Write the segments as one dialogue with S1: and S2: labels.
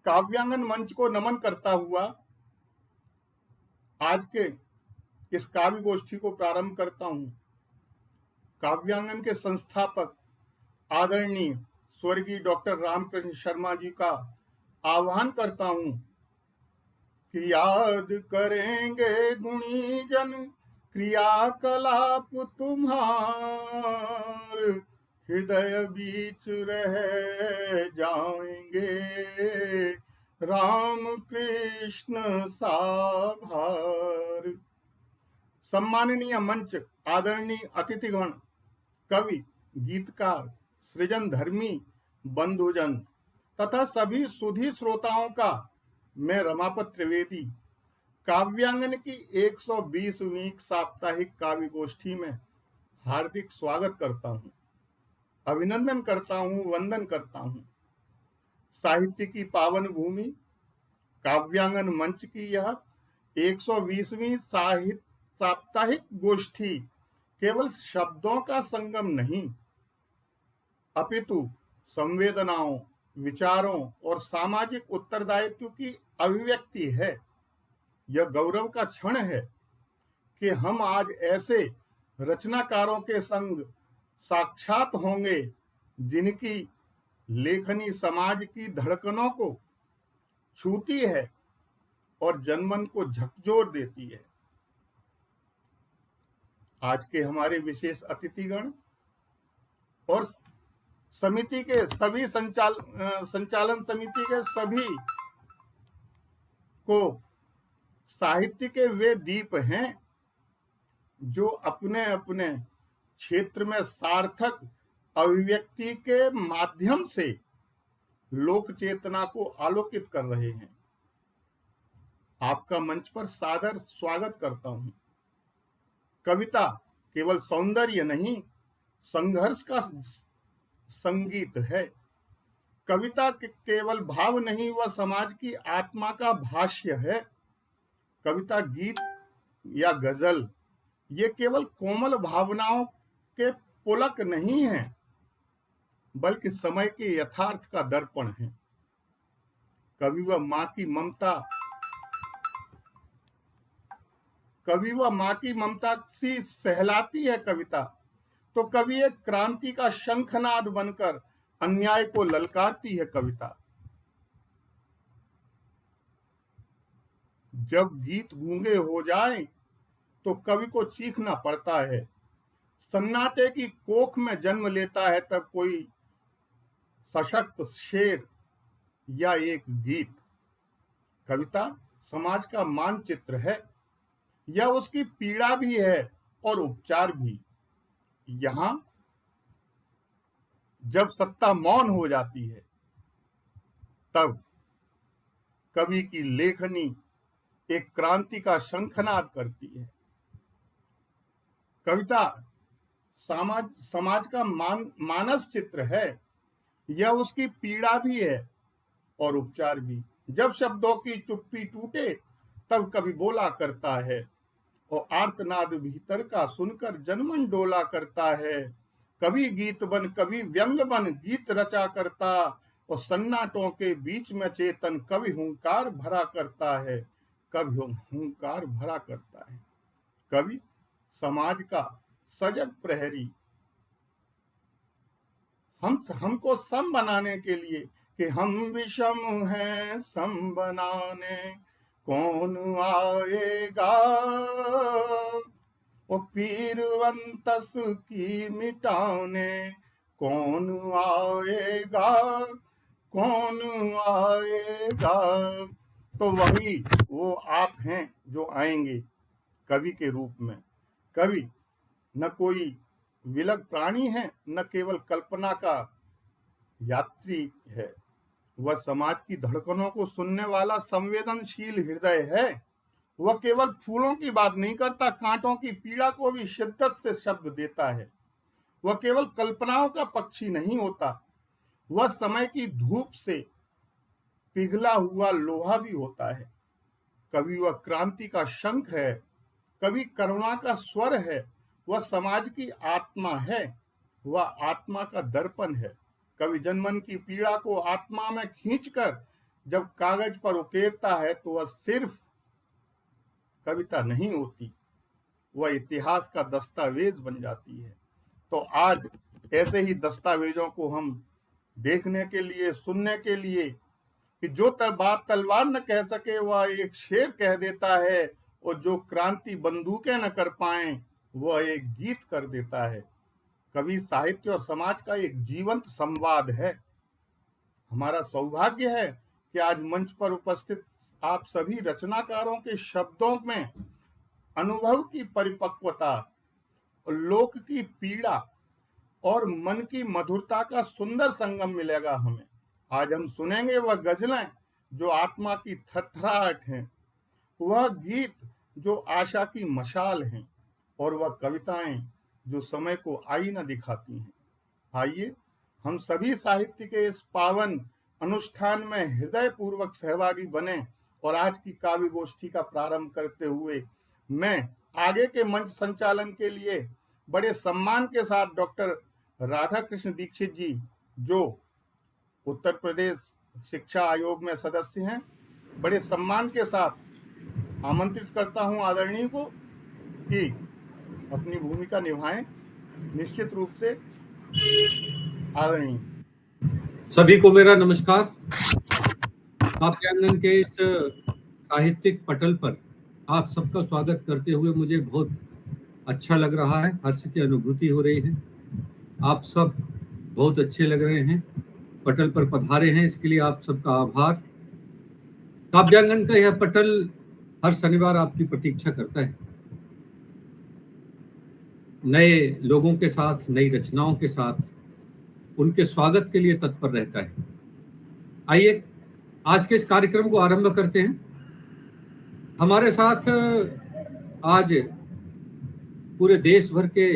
S1: काव्यांगन मंच को नमन करता हुआ आज के इस काव्य गोष्ठी को प्रारंभ करता हूं। काव्यांगन के संस्थापक आदरणीय स्वर्गीय डॉक्टर रामकृष्ण शर्मा जी का आह्वान करता हूं कि याद करेंगे गुणी जन क्रियाकलाप तुम्हार, हृदय बीच रह जाएंगे राम कृष्ण साभार। सम्माननीय मंच, आदरणीय अतिथिगण, कवि, गीतकार, सृजन धर्मी बंधुजन तथा सभी सुधी श्रोताओं का मैं रमापत त्रिवेदी काव्यांगन की 120वीं साप्ताहिक काव्य गोष्ठी में हार्दिक स्वागत करता हूं, अभिनंदन करता हूं, वंदन करता हूं। साहित्य की पावन भूमि काव्यांगन मंच की यह 120वीं साप्ताहिक गोष्ठी केवल शब्दों का संगम नहीं, अपितु संवेदनाओं, विचारों और सामाजिक उत्तरदायित्व की अभिव्यक्ति है। यह गौरव का क्षण है कि हम आज ऐसे रचनाकारों के संग साक्षात होंगे जिनकी लेखनी समाज की धड़कनों को छूती है और जनमन को झकझोर देती है। आज के हमारे विशेष अतिथिगण और समिति के सभी संचालन समिति के सभी को साहित्य के वे दीप हैं जो अपने अपने क्षेत्र में सार्थक अभिव्यक्ति के माध्यम से लोक चेतना को आलोकित कर रहे हैं। आपका मंच पर सादर स्वागत करता हूं। कविता केवल सौंदर्य नहीं, संघर्ष का संगीत है। कविता केवल भाव नहीं, वह समाज की आत्मा का भाष्य है। कविता, गीत या गजल ये केवल कोमल भावनाओं के पुलक नहीं है, बल्कि समय के यथार्थ का दर्पण है। कवि व माँ की ममता सी सहलाती है कविता, तो कवि एक क्रांति का शंखनाद बनकर अन्याय को ललकारती है कविता। जब गीत गूंगे हो जाए तो कवि को चीखना पड़ता है। सन्नाटे की कोख में जन्म लेता है तब कोई सशक्त शेर या एक गीत। कविता समाज का मानचित्र है, यह उसकी पीड़ा भी है और उपचार भी। यहां जब सत्ता मौन हो जाती है तब कवि की लेखनी एक क्रांति का शंखनाद करती है। कविता समाज का मानस चित्र है, यह उसकी पीड़ा भी है और उपचार भी। जब शब्दों की चुप्पी टूटे तब कवि बोला करता है और आर्तनाद भीतर का सुनकर जनमन डोला करता है। कभी गीत बन, कभी व्यंग बन, गीत रचा करता और सन्नाटों के बीच में चेतन कवि हुंकार भरा करता है, कवि हुंकार भरा करता है। कवि समाज का सजग प्रहरी, हमको सम बनाने के लिए कि हम विषम हैं सम बनाने कौन आएगा, वो पीरवंतस की मिटाने कौन आएगा, कौन आएगा। तो वही वो आप हैं जो आएंगे कवि के रूप में। कवि न कोई विलग प्राणी है, न केवल कल्पना का यात्री है, वह समाज की धड़कनों को सुनने वाला संवेदनशील हृदय है। वह केवल फूलों की बात नहीं करता, कांटों की पीड़ा को भी शिद्दत से शब्द देता है। वह केवल कल्पनाओं का पक्षी नहीं होता, वह समय की धूप से पिघला हुआ लोहा भी होता है। कवि वह क्रांति का शंख है, कवि करुणा का स्वर है, वह समाज की आत्मा है, वह आत्मा का दर्पण है। कवि जनमन की पीड़ा को आत्मा में खींचकर जब कागज पर उकेरता है तो वह सिर्फ कविता नहीं होती, वह इतिहास का दस्तावेज बन जाती है। तो आज ऐसे ही दस्तावेजों को हम देखने के लिए, सुनने के लिए, कि जो बात तलवार न कह सके वह एक शेर कह देता है, और जो क्रांति बंदूकें न कर पाए वह एक गीत कर देता है। कवि साहित्य और समाज का एक जीवंत संवाद है। हमारा सौभाग्य है कि आज मंच पर उपस्थित आप सभी रचनाकारों के शब्दों में अनुभव की परिपक्वता, लोक की पीड़ा और मन की मधुरता का सुंदर संगम मिलेगा हमें। आज हम सुनेंगे वह गजलें जो आत्मा की थरथराहट हैं, वह गीत जो आशा की मशाल हैं, और वह कविताएं जो समय को आईना दिखाती हैं। आइए हम सभी साहित्य के इस पावन अनुष्ठान में हृदय पूर्वक सहभागी बने, और आज की काव्य गोष्ठी का प्रारंभ करते हुए मैं आगे के मंच संचालन के लिए बड़े सम्मान के साथ डॉक्टर राधा कृष्ण दीक्षित जी, जो उत्तर प्रदेश शिक्षा आयोग में सदस्य हैं, बड़े सम्मान के साथ आमंत्रित करता हूं आदरणीय को कि अपनी भूमिका निभाएं। निश्चित रूप से आदरणीय।
S2: सभी को मेरा नमस्कार। काव्यांगन के इस साहित्यिक पटल पर आप सबका स्वागत करते हुए मुझे बहुत अच्छा लग रहा है, हर्ष की अनुभूति हो रही है। आप सब बहुत अच्छे लग रहे हैं, पटल पर पधारे हैं, इसके लिए आप सबका आभार। काव्यांगन का यह पटल हर शनिवार आपकी प्रतीक्षा करता है, नए लोगों के साथ, नई रचनाओं के साथ उनके स्वागत के लिए तत्पर रहता है। आइए आज के इस कार्यक्रम को आरंभ करते हैं। हमारे साथ आज पूरे देश भर के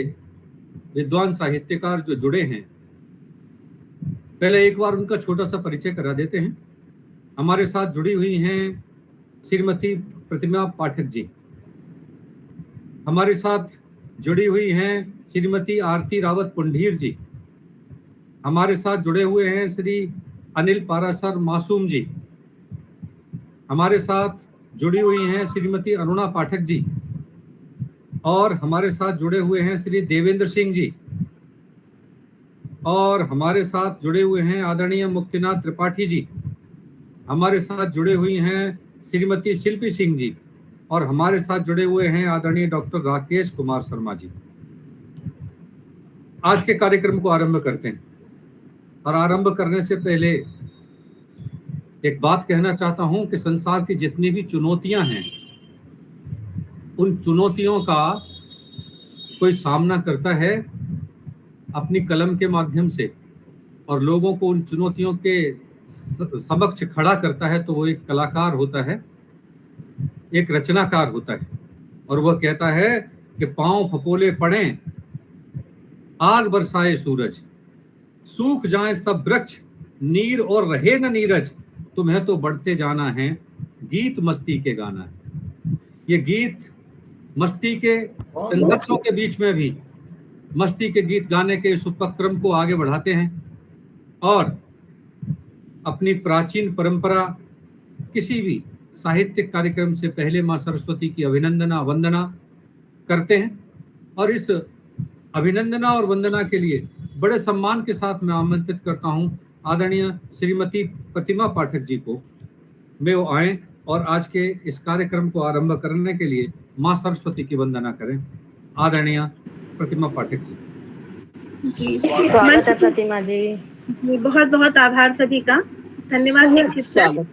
S2: विद्वान साहित्यकार जो जुड़े हैं, पहले एक बार उनका छोटा सा परिचय करा देते हैं। हमारे साथ जुड़ी हुई हैं श्रीमती प्रतिमा पाठक जी, हमारे साथ जुड़ी हुई हैं श्रीमती आरती रावत पुंडीर जी, हमारे साथ जुड़े हुए हैं श्री अनिल पारासर मासूम जी, हमारे साथ जुड़ी हुई हैं श्रीमती अरुणा पाठक जी, और हमारे साथ जुड़े हुए हैं श्री देवेंद्र सिंह जी, और हमारे साथ जुड़े हुए हैं आदरणीय मुक्तिनाथ त्रिपाठी जी, हमारे साथ जुड़े हुई हैं श्रीमती शिल्पी सिंह जी, और हमारे साथ जुड़े हुए हैं आदरणीय डॉक्टर राकेश कुमार शर्मा जी। आज के कार्यक्रम को आरंभ करते हैं, और आरंभ करने से पहले एक बात कहना चाहता हूं कि संसार की जितनी भी चुनौतियां हैं, उन चुनौतियों का कोई सामना करता है अपनी कलम के माध्यम से, और लोगों को उन चुनौतियों के समक्ष खड़ा करता है, तो वो एक कलाकार होता है, एक रचनाकार होता है। और वह कहता है कि पांव फपोले पड़े, आग बरसाए सूरज, सूख जाए सब वृक्ष, नीर और रहे न नीरज, तुम्हें तो बढ़ते जाना है, गीत मस्ती के गाना है। ये गीत मस्ती के संघर्षों के बीच में भी मस्ती के गीत गाने के इस उपक्रम को आगे बढ़ाते हैं, और अपनी प्राचीन परंपरा, किसी भी साहित्यिक कार्यक्रम से पहले मां सरस्वती की अभिनंदना वंदना करते हैं। और इस अभिनंदना और वंदना के लिए बड़े सम्मान के साथ मैं आमंत्रित करता हूं आदरणीय श्रीमती प्रतिमा पाठक जी को, वे वो आए और आज के इस कार्यक्रम को आरंभ करने के लिए मां सरस्वती की वंदना करें। आदरणीय प्रतिमा पाठक जी।
S3: स्वागत है प्रतिमा जी।
S4: बहुत बहुत आभार सभी का, धन्यवाद।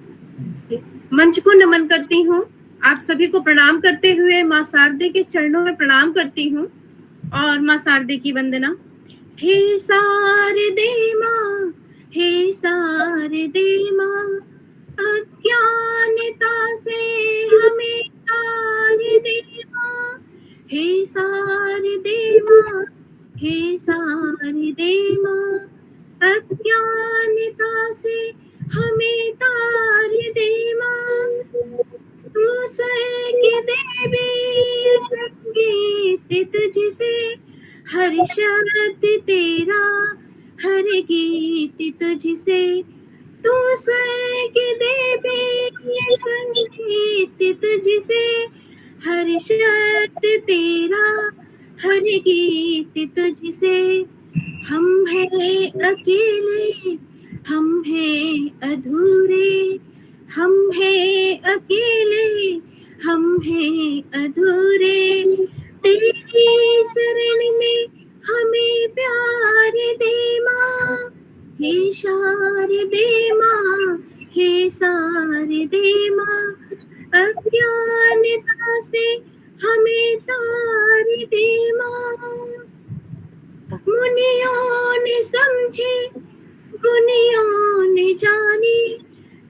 S4: मंच को नमन करती हूँ, आप सभी को प्रणाम करते हुए माँ शारदे के चरणों में प्रणाम करती हूँ, और माँ शारदे की वंदना। हे शारदे माँ, हे शारदे माँ, अज्ञानता से हमें तार दे माँ। हे शारदे माँ, हे शारदे माँ, अज्ञानता से हमें तार दे माँ। तू स्वर्ग देवी संगीत तुझसे, हर शब्द तेरा, हर गीत तुझसे, तू स्वर्ग देवी ये संगीत तुझसे, हर शब्द तेरा हर गीत तुझसे। हम हैं अकेले, हम हैं अधूरे, हम हैं अकेले, हम हैं अधूरे। तेरी शरण में हमें प्यार दे माँ, हे शारदे माँ, हे शारदे माँ। अज्ञानता से हमें तार दे माँ, मुनियों ने समझे गुनियों ने जानी,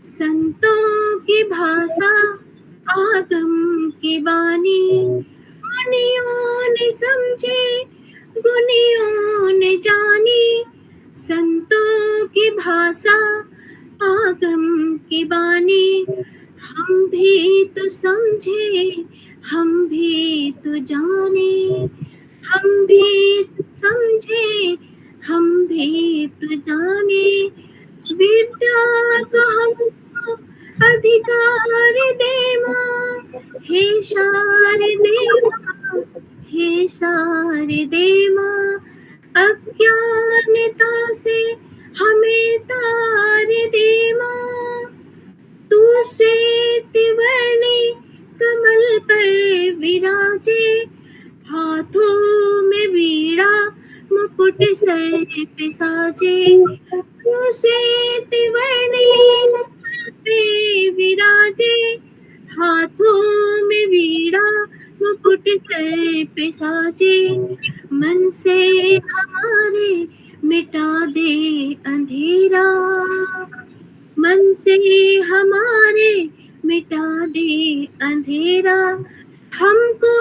S4: संतों की भाषा आगम की बानी। मुनियों ने समझे गुनियों ने जानी, संतों की भाषा आगम की बानी। हम भी तो समझे, हम भी तो जाने, हम भी तो समझे, हम भी तो जाने। विद्या का हमको अधिकार दे माँ, हे शारदे माँ, हे शारदे माँ। अज्ञानता से हमें तार दे माँ, तू श्वेत वर्णी कमल पर विराजे, हाथों में वीणा मुकुट सर पे साजे। तू श्वेत वर्णी पे विराजे, हाथों में वीणा मुकुट सर पे साजे। मन से हमारे मिटा दे अंधेरा, मन से हमारे मिटा दे अंधेरा। हमको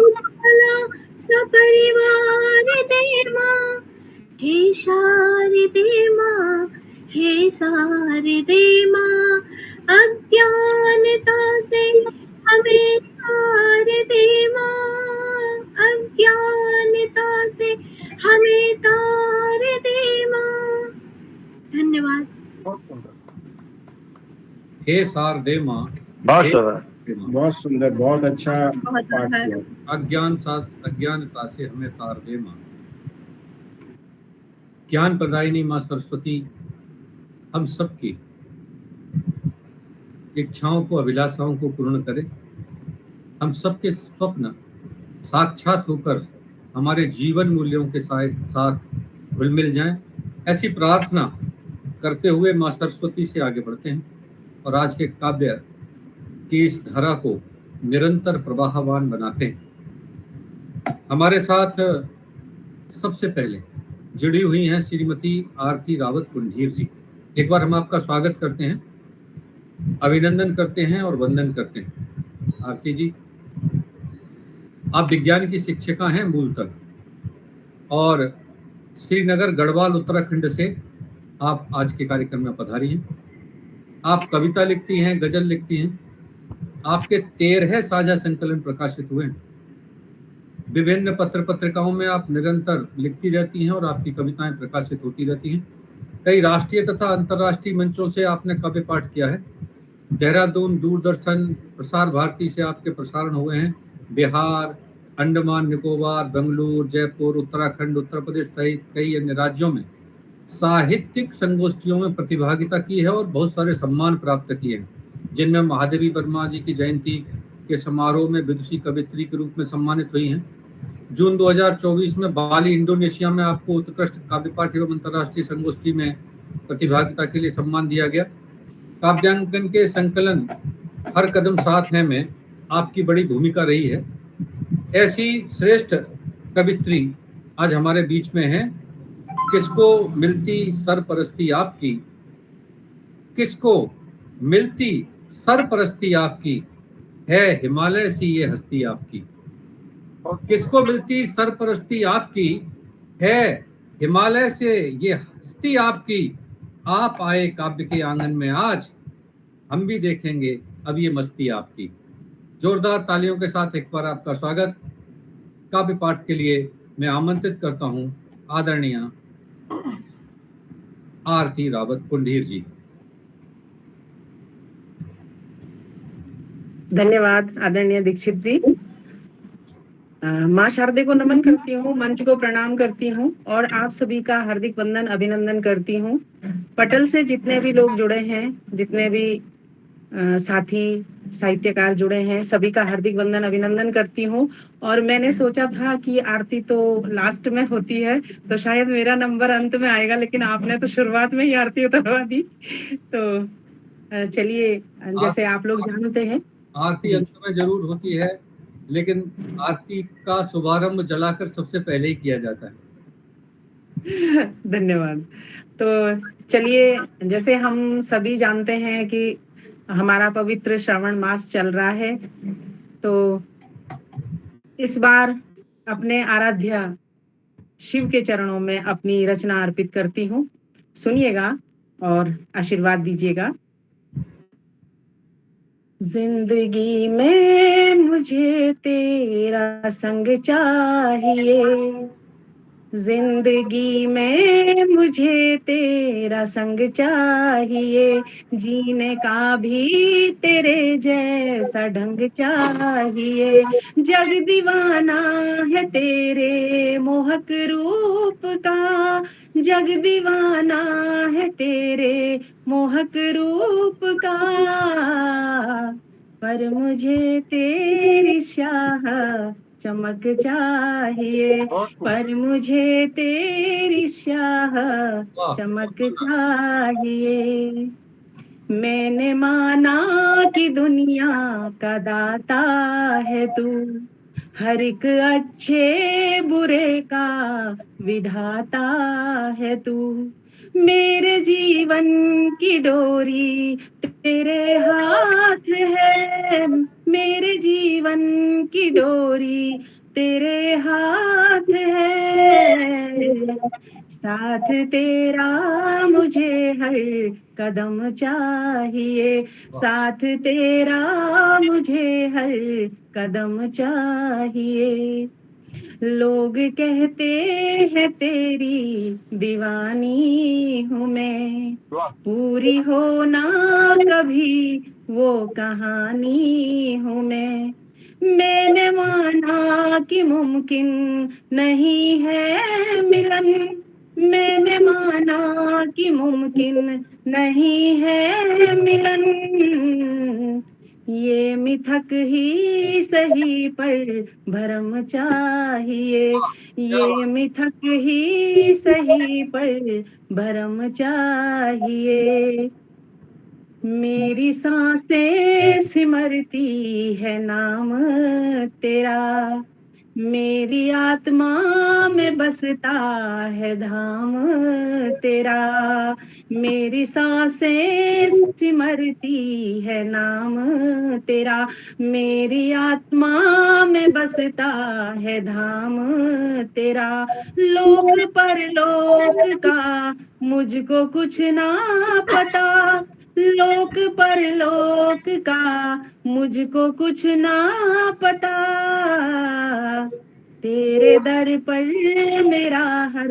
S4: उजाला सपरिवार दे माँ, हे शारदे माँ, हे शारदे माँ। अज्ञानता से हमें तार दे माँ, अज्ञानता से हमें तार दे माँ। धन्यवाद।
S1: बहुत सुंदर,
S2: हे शारदे माँ,
S1: बहुत
S2: हे
S1: सुंदर,
S2: शारदे माँ।
S1: बहुत सुंदर, बहुत अच्छा
S4: बहुत
S1: पाठ
S4: आभार।
S1: किया।
S2: अज्ञानता से हमें तार दे माँ। ज्ञान प्रदायिनी माँ सरस्वती हम सबकी इच्छाओं को, अभिलाषाओं को पूर्ण करे। हम सबके स्वप्न साक्षात होकर हमारे जीवन मूल्यों के साथ घुल मिल जाएं, ऐसी प्रार्थना करते हुए माँ सरस्वती से आगे बढ़ते हैं और आज के काव्य की इस धारा को निरंतर प्रवाहवान बनाते हैं। हमारे साथ सबसे पहले जुड़ी हुई हैं श्रीमती आरती रावत कुंडीर जी। एक बार हम आपका स्वागत करते हैं, अभिनंदन करते हैं और वंदन करते हैं। आरती जी, आप विज्ञान की शिक्षिका हैं मूलतः, और श्रीनगर गढ़वाल उत्तराखंड से आप आज के कार्यक्रम में पधारी हैं। आप कविता लिखती हैं, गजल लिखती हैं। आपके 13 साझा संकलन प्रकाशित हुए हैं। विभिन्न पत्र पत्रिकाओं में आप निरंतर लिखती रहती हैं और आपकी कविताएं प्रकाशित होती रहती हैं। कई राष्ट्रीय तथा अंतर्राष्ट्रीय मंचों से आपने काव्य पाठ किया है। देहरादून दूरदर्शन प्रसार भारती से आपके प्रसारण हुए हैं। बिहार, अंडमान निकोबार, बेंगलुरु, जयपुर, उत्तराखंड, उत्तर प्रदेश सहित कई अन्य राज्यों में साहित्यिक संगोष्ठियों में प्रतिभागिता की है और बहुत सारे सम्मान प्राप्त किए हैं, जिनमें महादेवी वर्मा जी की जयंती के समारोह में विदुषी कवित्री के रूप में सम्मानित हुई हैं। जून 2024 में बाली, इंडोनेशिया में आपको उत्कृष्ट काव्य पाठ एवं अंतर्राष्ट्रीय संगोष्ठी में प्रतिभागिता के लिए सम्मान दिया गया। काव्यांकन के संकलन हर कदम साथ है में आपकी बड़ी भूमिका रही है। ऐसी श्रेष्ठ कवित्री आज हमारे बीच में है। किसको मिलती सरपरस्ती आपकी, किसको मिलती सरपरस्ती आपकी, है हिमालय सी ये हस्ती आपकी। किसको मिलती सरपरस्ती आपकी, है हिमालय से ये हस्ती आपकी। आप आए काव्य के आंगन में आज, हम भी देखेंगे अब ये मस्ती आपकी। जोरदार तालियों के साथ एक बार आपका स्वागत। काव्य पाठ के लिए मैं आमंत्रित करता हूं आदरणीय आरती रावत कुंडीर जी।
S3: धन्यवाद आदरणीय दीक्षित जी। माँ शारदे को नमन करती हूँ, मंच को प्रणाम करती हूँ और आप सभी का हार्दिक वंदन अभिनंदन करती हूँ। पटल से जितने भी लोग जुड़े हैं, जितने भी साथी साहित्यकार जुड़े हैं, सभी का हार्दिक वंदन अभिनंदन करती हूँ। और मैंने सोचा था कि आरती तो लास्ट में होती है तो शायद मेरा नंबर अंत में आएगा, लेकिन आपने तो शुरुआत में ही आरती उतरवा दी। तो चलिए, जैसे आप लोग जानते हैं,
S2: आरती
S3: जी।
S2: अंत में जरूर होती है, लेकिन आरती का शुभारंभ जलाकर सबसे पहले ही किया जाता है।
S3: धन्यवाद। तो चलिए, जैसे हम सभी जानते हैं कि हमारा पवित्र श्रावण मास चल रहा है, तो इस बार अपने आराध्य शिव के चरणों में अपनी रचना अर्पित करती हूँ। सुनिएगा और आशीर्वाद दीजिएगा। जिंदगी में मुझे तेरा संग चाहिए, जिंदगी में मुझे तेरा संग चाहिए, जीने का भी तेरे जैसा ढंग चाहिए। जग दीवाना है तेरे मोहक रूप का, जग दीवाना है तेरे मोहक रूप का, पर मुझे तेरी शाह चमक चाहिए, पर मुझे तेरी शाह चमक चाहिए। मैंने माना कि दुनिया का दाता है तू, हर एक अच्छे बुरे का विधाता है तू। मेरे जीवन की डोरी तेरे हाथ है, मेरे जीवन की डोरी तेरे हाथ है, साथ तेरा मुझे हर कदम चाहिए, साथ तेरा मुझे हर कदम चाहिए। लोग कहते हैं तेरी दीवानी हूँ मैं, पूरी हो ना कभी वो कहानी हूँ मैं। मैंने माना कि मुमकिन नहीं है मिलन, मैंने माना कि मुमकिन नहीं है मिलन। ये मिथक ही सही पर भरम चाहिए, ये मिथक ही सही पर भरम चाहिए। मेरी सांसें सिमरती है नाम तेरा, मेरी आत्मा में बसता है धाम तेरा। मेरी सांसें सिमरती है नाम तेरा, मेरी आत्मा में बसता है धाम तेरा। लोक परलोक का मुझको कुछ ना पता, लोक परलोक का मुझको कुछ ना पता। तेरे दर पर मेरा हर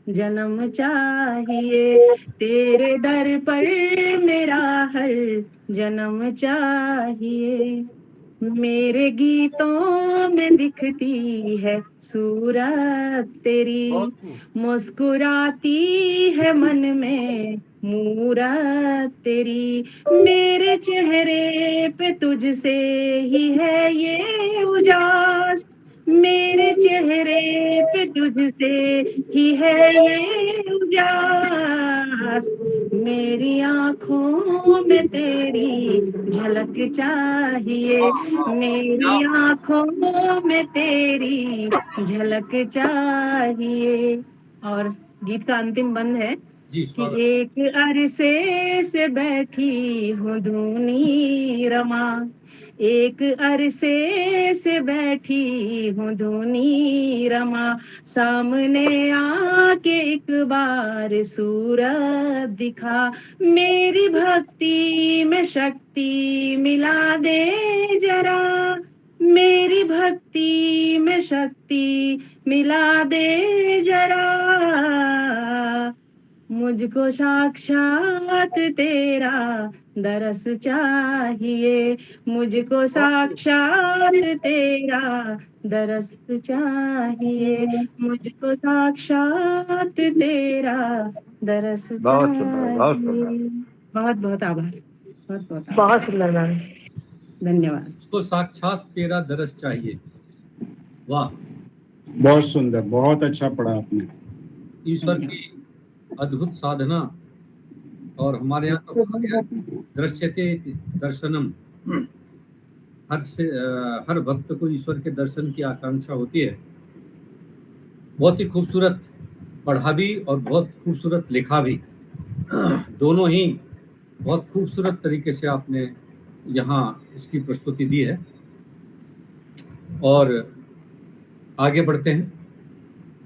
S3: जन्म चाहिए, तेरे दर पर मेरा हर जन्म चाहिए। मेरे गीतों में दिखती है सूरत तेरी, मुस्कुराती है मन में मूरत तेरी। मेरे चेहरे पे तुझसे ही है ये उजास, मेरे चेहरे पे तुझसे ही है ये उजास। मेरी आंखों में तेरी झलक चाहिए, मेरी आंखों में तेरी झलक चाहिए। और गीत का अंतिम बंद है कि एक अरसे से बैठी हूँ धूनी रमा, एक अरसे से बैठी हूँ धूनी रमा। सामने आके एक बार सूरत दिखा, मेरी भक्ति में शक्ति मिला दे जरा, मेरी भक्ति में शक्ति मिला दे जरा। मुझको साक्षात तेरा दरस चाहिए, मुझको साक्षात तेरा दरस चाहिए, मुझको साक्षात तेरा दरस
S5: बहुत सुंदर, बहुत सुंदर।
S3: चाहिए। बहुत बहुत आभार, बहुत बहुत आभार।
S6: बहुत सुंदर मैम।
S3: धन्यवाद।
S2: उसको साक्षात तेरा दरस चाहिए। वाह,
S1: बहुत सुंदर, बहुत अच्छा पढ़ा आपने।
S2: ईश्वर की अद्भुत साधना। और हमारे यहाँ तो कहा गया दृश्यते दर्शनम। हर भक्त को ईश्वर के दर्शन की आकांक्षा होती है। बहुत ही खूबसूरत पढ़ा भी और बहुत खूबसूरत लिखा भी, दोनों ही बहुत खूबसूरत तरीके से आपने यहाँ इसकी प्रस्तुति दी है। और आगे बढ़ते हैं,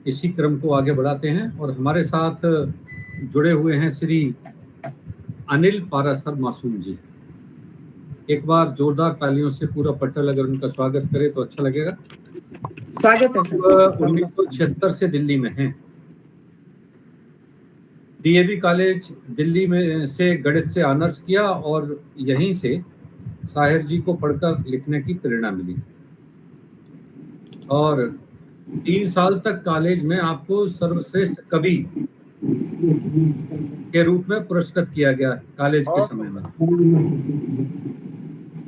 S2: इसी क्रम को आगे बढ़ाते हैं। और हमारे साथ जुड़े हुए हैं श्री अनिल पारासर मासूम जी। एक बार जोरदार तालियों से पूरा पटल अगर उनका स्वागत करे तो अच्छा लगेगा।
S3: स्वागत है सर।
S2: 1976 से दिल्ली में हैं। डीएवी कॉलेज दिल्ली में से गणित से ऑनर्स किया और यहीं से साहिर जी को पढ़कर लिखने की प्रेरणा मिली। और 3 साल तक कॉलेज में आपको सर्वश्रेष्ठ कवि के रूप में पुरस्कृत किया गया कॉलेज के समय में।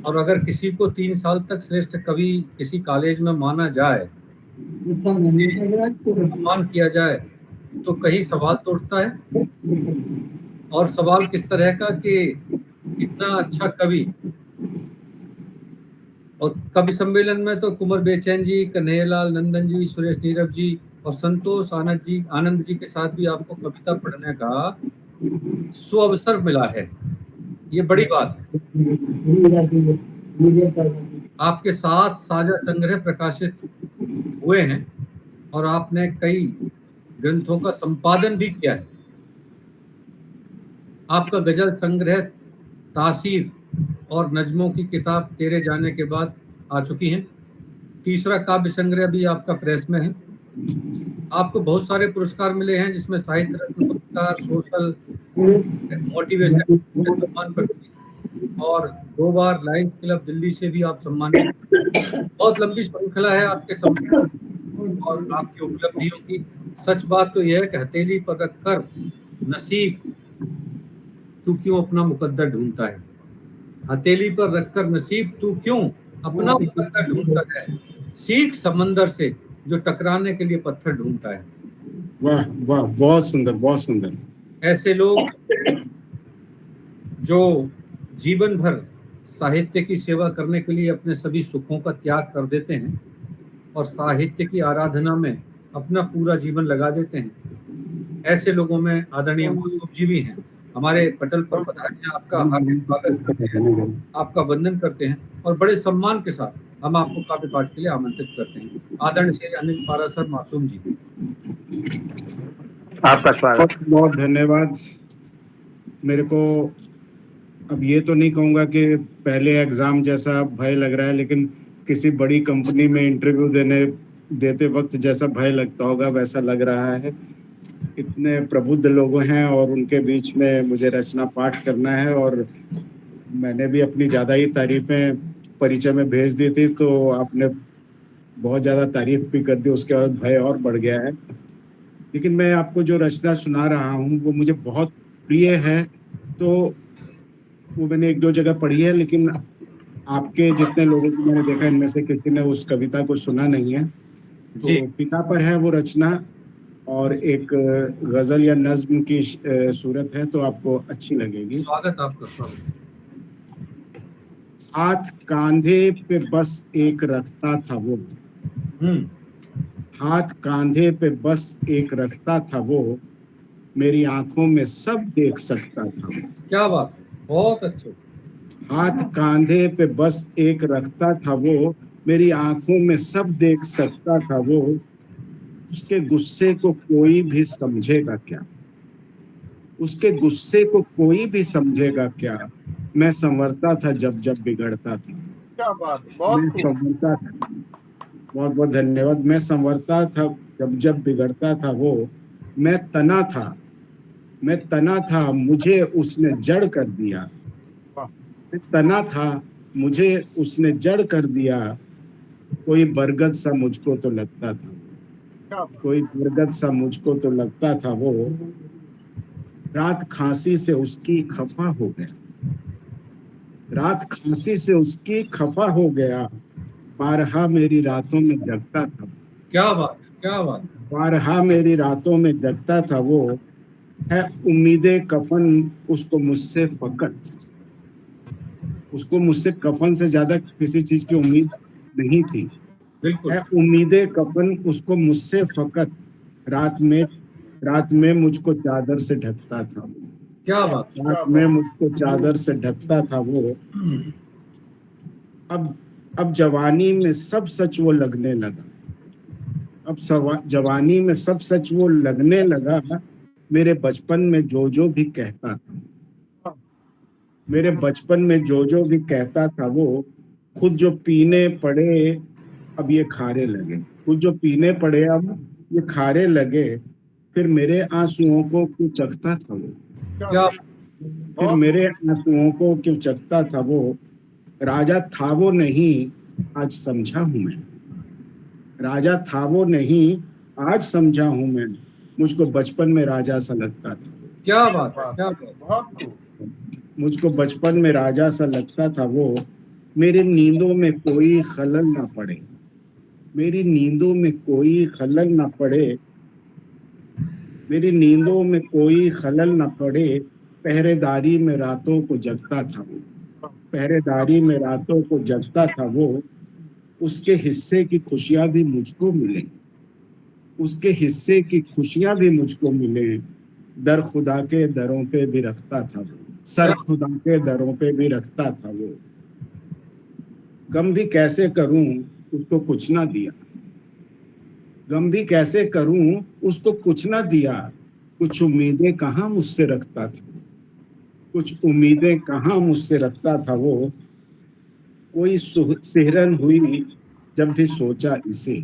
S2: और अगर किसी को 3 साल तक श्रेष्ठ कवि किसी कॉलेज में माना जाए, सम्मान किया जाए, तो कहीं सवाल तो उठता है। और सवाल किस तरह का कि इतना अच्छा कवि। और कवि सम्मेलन में तो कुंवर बेचैन जी, कन्हैयालाल नंदन जी, सुरेश नीरव जी और संतोष आनंद जी के साथ भी आपको कविता पढ़ने का सुअवसर मिला है। ये बड़ी बात है। आपके 7 साझा संग्रह प्रकाशित हुए हैं और आपने कई ग्रंथों का संपादन भी किया है। आपका गजल संग्रह तासीर और नज्मों की किताब तेरे जाने के बाद आ चुकी हैं। तीसरा काव्य संग्रह भी आपका प्रेस में है। आपको बहुत सारे पुरस्कार मिले हैं, जिसमें साहित्य रत्न पुरस्कार, सोशल मोटिवेशन सम्मान पत्र और 2 बार लायंस क्लब दिल्ली से भी आप सम्मानित। बहुत लंबी श्रृंखला है आपके सम्मान और आपकी उपलब्धियों की। सच बात तो यह है कि हथेली पर रखकर नसीब तू क्यों अपना मुकद्दर ढूंढता है। हथेली पर रखकर नसीब तू क्यों अपना मुकद्दर ढूंढता है। सीख समंदर से जो टकराने के लिए पत्थर ढूंढता है।
S1: वाह वाह, बहुत सुंदर, बहुत सुंदर।
S2: ऐसे लोग जो जीवन भर साहित्य की सेवा करने के लिए अपने सभी सुखों का त्याग कर देते हैं और साहित्य की आराधना में अपना पूरा जीवन लगा देते हैं, ऐसे लोगों में आदरणीय मासूम जी भी हैं। हमारे पटल पर पधारिए, आपका हार्दिक स्वागत करते हैं, आपका वंदन करते हैं और बड़े सम्मान के साथ हम आपको काव्य पाठ के लिए आमंत्रित करते हैं। आदरणीय श्री अनिल पारासर मासूम जी,
S5: आपका स्वागत।
S1: बहुत धन्यवाद। मेरे को अब ये तो नहीं कहूँगा कि पहले एग्जाम जैसा भय लग रहा है, लेकिन किसी बड़ी कंपनी में इंटरव्यू देते वक्त जैसा भय लगता होगा वैसा लग रहा है। इतने प्रबुद्ध लोग हैं और उनके बीच में मुझे रचना पाठ करना है। और मैंने भी अपनी ज़्यादा ही तारीफें परिचय में भेज दी थी, तो आपने बहुत ज़्यादा तारीफ भी कर दी, उसके बाद भय और बढ़ गया है। लेकिन मैं आपको जो रचना सुना रहा हूँ वो मुझे बहुत प्रिय है, तो वो मैंने 1-2 जगह पढ़ी है, लेकिन आपके जितने लोगों को मैंने देखा इनमें से किसी ने उस कविता को सुना नहीं है। तो पिता पर है वो रचना और एक गजल या नज्म की सूरत है, तो आपको अच्छी लगेगी।
S2: स्वागत आपका, स्वागत।
S1: हाथ कांधे पे बस एक रखता था वो, हाथ कांधे पे बस एक रखता था वो, मेरी आंखों में सब देख सकता था।
S2: क्या बात है, बहुत अच्छे।
S1: हाथ कांधे पे बस एक रखता था वो, मेरी आंखों में सब देख सकता था वो, उसके गुस्से को कोई भी समझेगा क्या, उसके गुस्से को कोई भी समझेगा क्या, मैं संवरता था जब जब बिगड़ता था।
S7: क्या बात, बहुत
S1: मैं संवरता था, बहुत बहुत धन्यवाद। मैं संवरता था जब जब बिगड़ता था वो, मैं तना था
S6: मैं तना था, मुझे उसने जड़ कर दिया।
S1: वाह,
S6: मैं तना था, मुझे उसने जड़ कर दिया। कोई बरगद सा मुझको तो लगता था,
S1: क्या बात,
S6: कोई बरगद सा मुझको तो लगता था वो। रात खांसी से उसकी खफा हो गया, रात खांसी से उसकी खफा हो गया। बारहा मेरी रातों में जगता था,
S2: क्या बात, क्या बात।
S6: बारहा मेरी रातों में जगता था वो। है उम्मीदें कफन उसको मुझसे फकत, उसको मुझसे कफन से ज्यादा किसी चीज की उम्मीद नहीं थी।
S2: बिल्कुल।
S6: है उम्मीदें कफन उसको मुझसे फकत। रात में, रात में मुझको चादर से ढकता था,
S2: क्या बात।
S1: क्या
S6: रात में
S1: बात,
S6: मुझको चादर से ढकता था वो। अब अब जवानी में सब सच वो लगने लगा, अब जवानी में सब सच वो लगने लगा। मेरे बचपन में जो भी कहता था, मेरे बचपन में जो भी कहता था वो। खुद जो पीने पड़े अब ये खारे लगे, खुद जो पीने पड़े अब ये खारे लगे। फिर मेरे आंसुओं को क्यों चखता था वो,
S1: क्या
S2: क्या
S1: बात,
S6: फिर
S1: बहुत
S6: मेरे आंसुओं को क्यों चखता था वो। राजा था वो नहीं, आज समझा हूं मैं, राजा था वो नहीं, आज समझा हूं मैं। मुझको बचपन में राजा सा लगता था,
S2: क्या बात,
S1: बात,
S2: क्या बात।
S1: बहुत खूब,
S6: मुझको बचपन में राजा सा लगता था वो। मेरी नींदों में कोई खलल ना पड़े, मेरी नींदों में कोई खलल ना पड़े, मेरी नींदों में कोई खलल ना पड़े। पहरेदारी में रातों को जगता था वो, पहरेदारी में रातों को जगता था वो। उसके हिस्से की खुशियां भी मुझको मिले, उसके हिस्से की खुशियां भी मुझको मिले। दर खुदा के दरों पे भी रखता था वो, सर खुदा के दरों पे भी रखता था वो। गम भी कैसे करूं, उसको कुछ ना दिया, गम भी कैसे करूं, उसको कुछ ना दिया। कुछ उम्मीदें कहाँ मुझसे रखता था, कुछ उम्मीदें कहाँ मुझसे रखता था वो। कोई सिहरन हुई जब भी सोचा इसे,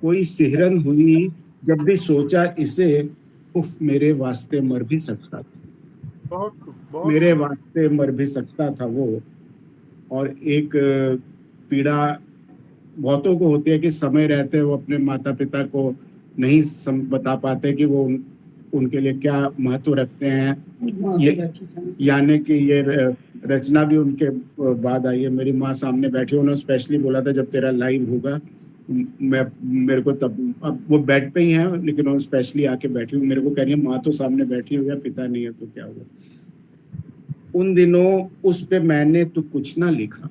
S6: कोई सिहरन हुई जब भी सोचा इसे। उफ मेरे वास्ते मर भी सकता था,
S1: बहुत खूब, बहुत
S6: मेरे
S1: खूब,
S6: वास्ते मर भी सकता था वो। और एक पीड़ा बहुतों को होती है कि समय रहते वो अपने माता पिता को नहीं बता पाते कि वो उनके लिए क्या महत्व रखते हैं। ये यानी कि ये रचना भी उनके बाद आई है। मेरी माँ सामने बैठी, उन्होंने स्पेशली बोला था जब तेरा लाइव होगा मैं, मेरे को तब, अब वो बेड पे ही है लेकिन उन्होंने स्पेशली आके बैठी हुई मेरे को कह रही है माँ तो सामने बैठी हुई है, पिता नहीं है तो क्या हुआ। उन दिनों उस पे मैंने तो कुछ ना लिखा।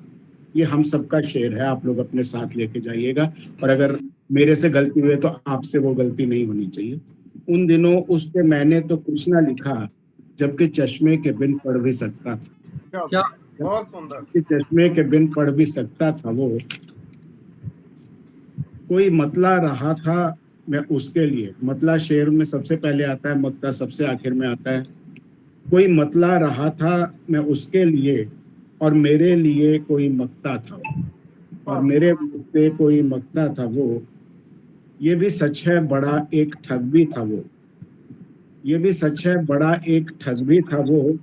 S6: ये हम सबका शेर है, आप लोग अपने साथ लेके जाइएगा। और अगर मेरे से गलती हुई है तो आपसे वो गलती नहीं होनी चाहिए। उन दिनों उस पे मैंने तो कुछ ना लिखा, जबकि चश्मे के बिन पढ़ भी सकता था,
S1: क्या
S2: क्या
S1: बात, बहुत सुंदर,
S6: जबकि चश्मे के बिन पढ़ भी सकता था वो। कोई मतला रहा था मैं उसके लिए, मतला शेर में सबसे पहले आता है, मक्ता सबसे आखिर में आता है। कोई मतला रहा था मैं उसके लिए, और मेरे लिए कोई मकता था, और मेरे पे कोई मकता था वो। ये भी सच है बड़ा एक ठग भी था वो, ये भी सच है बड़ा एक ठग भी था वो।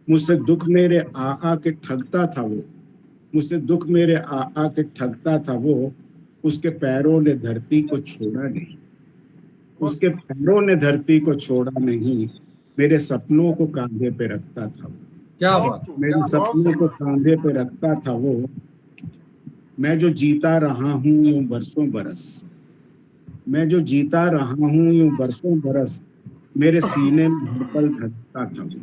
S6: मुझसे दुख मेरे आ के ठगता था वो, मुझसे दुख मेरे आ के ठगता था वो। उसके पैरों ने धरती को छोड़ा नहीं, उसके पैरों ने धरती को छोड़ा नहीं। मेरे सपनों को कांधे पे रखता था वो,
S2: क्या
S1: बहुत
S2: बात।
S1: खूब,
S6: मेरे
S1: बहुत
S6: सपनों को
S1: सुंदर,
S6: कांधे पे रखता था वो। मैं जो जीता रहा हूँ यूं बरसों बरस, मैं जो जीता रहा हूँ यूं बरसों बरस। मेरे सीने में हर पल धड़कता था वो,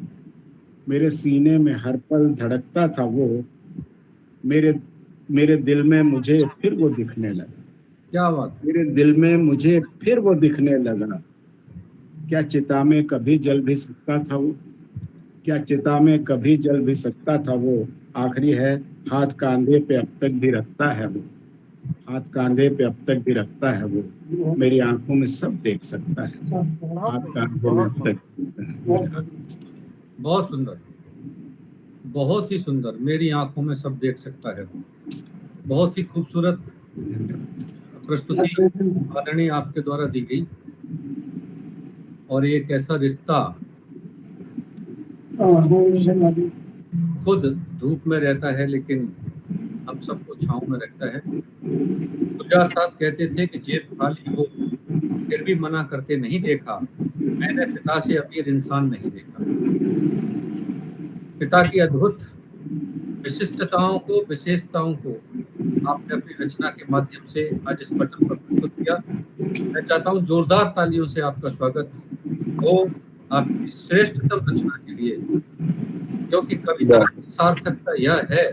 S6: मेरे सीने में हर पल धड़कता था वो। मेरे मेरे दिल में मुझे फिर वो दिखने लगा,
S2: क्या बात।
S6: मेरे दिल में मुझे फिर वो दिखने लगा। क्या चिता में कभी जल भी सकता था वो, क्या चिता में कभी जल भी सकता था वो। आखिरी है, हाथ कांधे पे अब तक भी रखता है वो, हाथ कांधे पे अब तक भी रखता है वो। मेरी आंखों में सब देख सकता है,
S1: बहुत
S6: हाथ
S1: सुंदर,
S6: कांधे में
S1: बहुत
S6: अब
S1: सुंदर,
S6: तक।
S2: बहुत सुंदर, बहुत ही सुंदर। मेरी आंखों में सब देख सकता है। बहुत ही खूबसूरत प्रस्तुति आदरणीय आपके द्वारा दी गई। और एक ऐसा रिश्ता खुद धूप में रहता है लेकिन हम सबको छांव में रखता है। गुलजार साहब कहते थे कि जेब खाली हो फिर भी मना करते नहीं देखा, मैंने पिता से अमीर इंसान नहीं देखा। पिता की अद्भुत विशिष्टताओं को, विशेषताओं को आपने अपनी रचना के माध्यम से आज इस पटल पर प्रस्तुत किया। मैं चाहता हूं जोरदार तालियों से आपका स्वागत हो आपकी श्रेष्ठतम रचना के लिए, क्योंकि कविता की सार्थकता यह है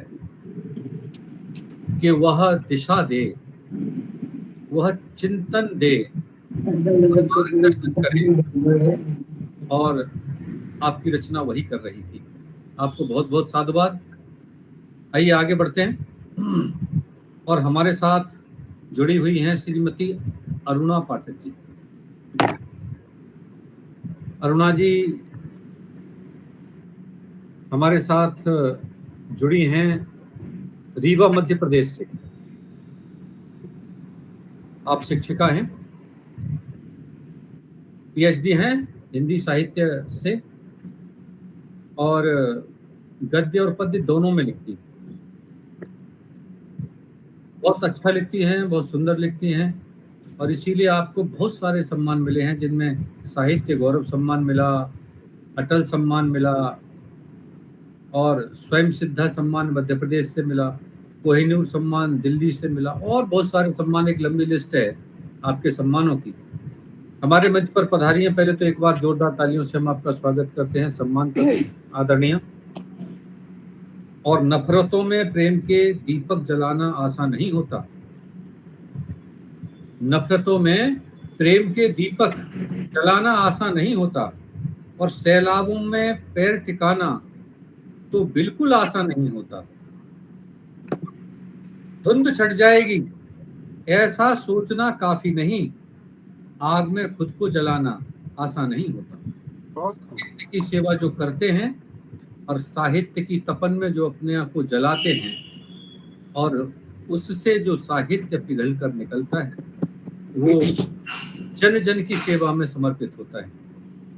S2: कि वह दिशा दे, वह चिंतन दे, मार्गदर्शन करे, और आपकी रचना वही कर रही थी। आपको बहुत बहुत साधुवाद। आइए आगे बढ़ते हैं और हमारे साथ जुड़ी हुई हैं श्रीमती अरुणा पाठक जी। अरुणा जी हमारे साथ जुड़ी हैं रीवा मध्य प्रदेश से। आप शिक्षिका हैं, पीएचडी हैं हिंदी साहित्य से, और गद्य और पद्य दोनों में लिखती हैं। बहुत अच्छा लिखती हैं, बहुत सुंदर लिखती हैं, और इसीलिए आपको बहुत सारे सम्मान मिले हैं, जिनमें साहित्य गौरव सम्मान मिला, अटल सम्मान मिला, और स्वयं सिद्धा सम्मान मध्य प्रदेश से मिला, कोहिनूर सम्मान दिल्ली से मिला, और बहुत सारे सम्मान। एक लंबी लिस्ट है आपके सम्मानों की। हमारे मंच पर पधारी हैं। पहले तो एक बार जोरदार तालियों से हम आपका स्वागत करते हैं, सम्मान करते हैं, आदरणीय। और नफरतों में प्रेम के दीपक जलाना आसान नहीं होता, नफरतों में प्रेम के दीपक जलाना आसान नहीं होता, और सैलाबों में पैर टिकाना तो बिल्कुल आसान नहीं होता। धुंध छट जाएगी ऐसा सोचना काफी नहीं, आग में खुद को जलाना आसान नहीं होता। साहित्य की सेवा जो करते हैं और साहित्य की तपन में जो अपने आप को जलाते हैं, और उससे जो साहित्य पिघल कर निकलता है, वो जन जन की सेवा में समर्पित होता है।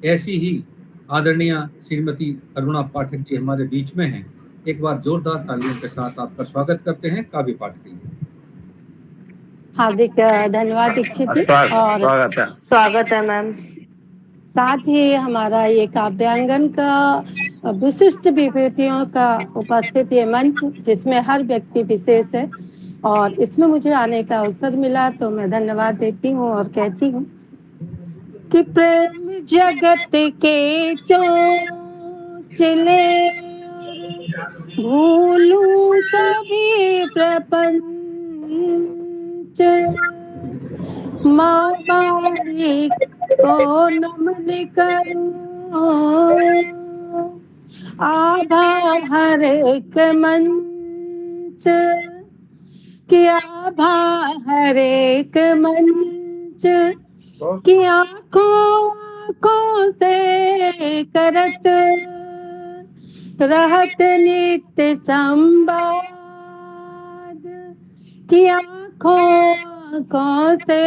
S2: ऐसी ही आदरणीय श्रीमती अरुणा पाठक जी हमारे बीच में हैं। एक बार जोरदार तालियों के साथ आपका स्वागत करते हैं काव्य पाठ के लिए।
S7: हार्दिक धन्यवाद दीक्षित जी, और स्वागत है मैम। साथ ही हमारा ये काव्यांगन का विशिष्ट विभूतियों का उपस्थित ये मंच, जिसमें हर व्यक्ति विशेष है, और इसमें मुझे आने का अवसर मिला तो मैं धन्यवाद देती हूँ और कहती हूँ कि प्रेम जगत के चोंचले, भूलूं सभी प्रपंच, माँ बारी को नमन करूं, आभा हर एक मंच, कि आभा हर एक मंच, कि आँखों से करत रहत नित्य संवाद, कि आँखों से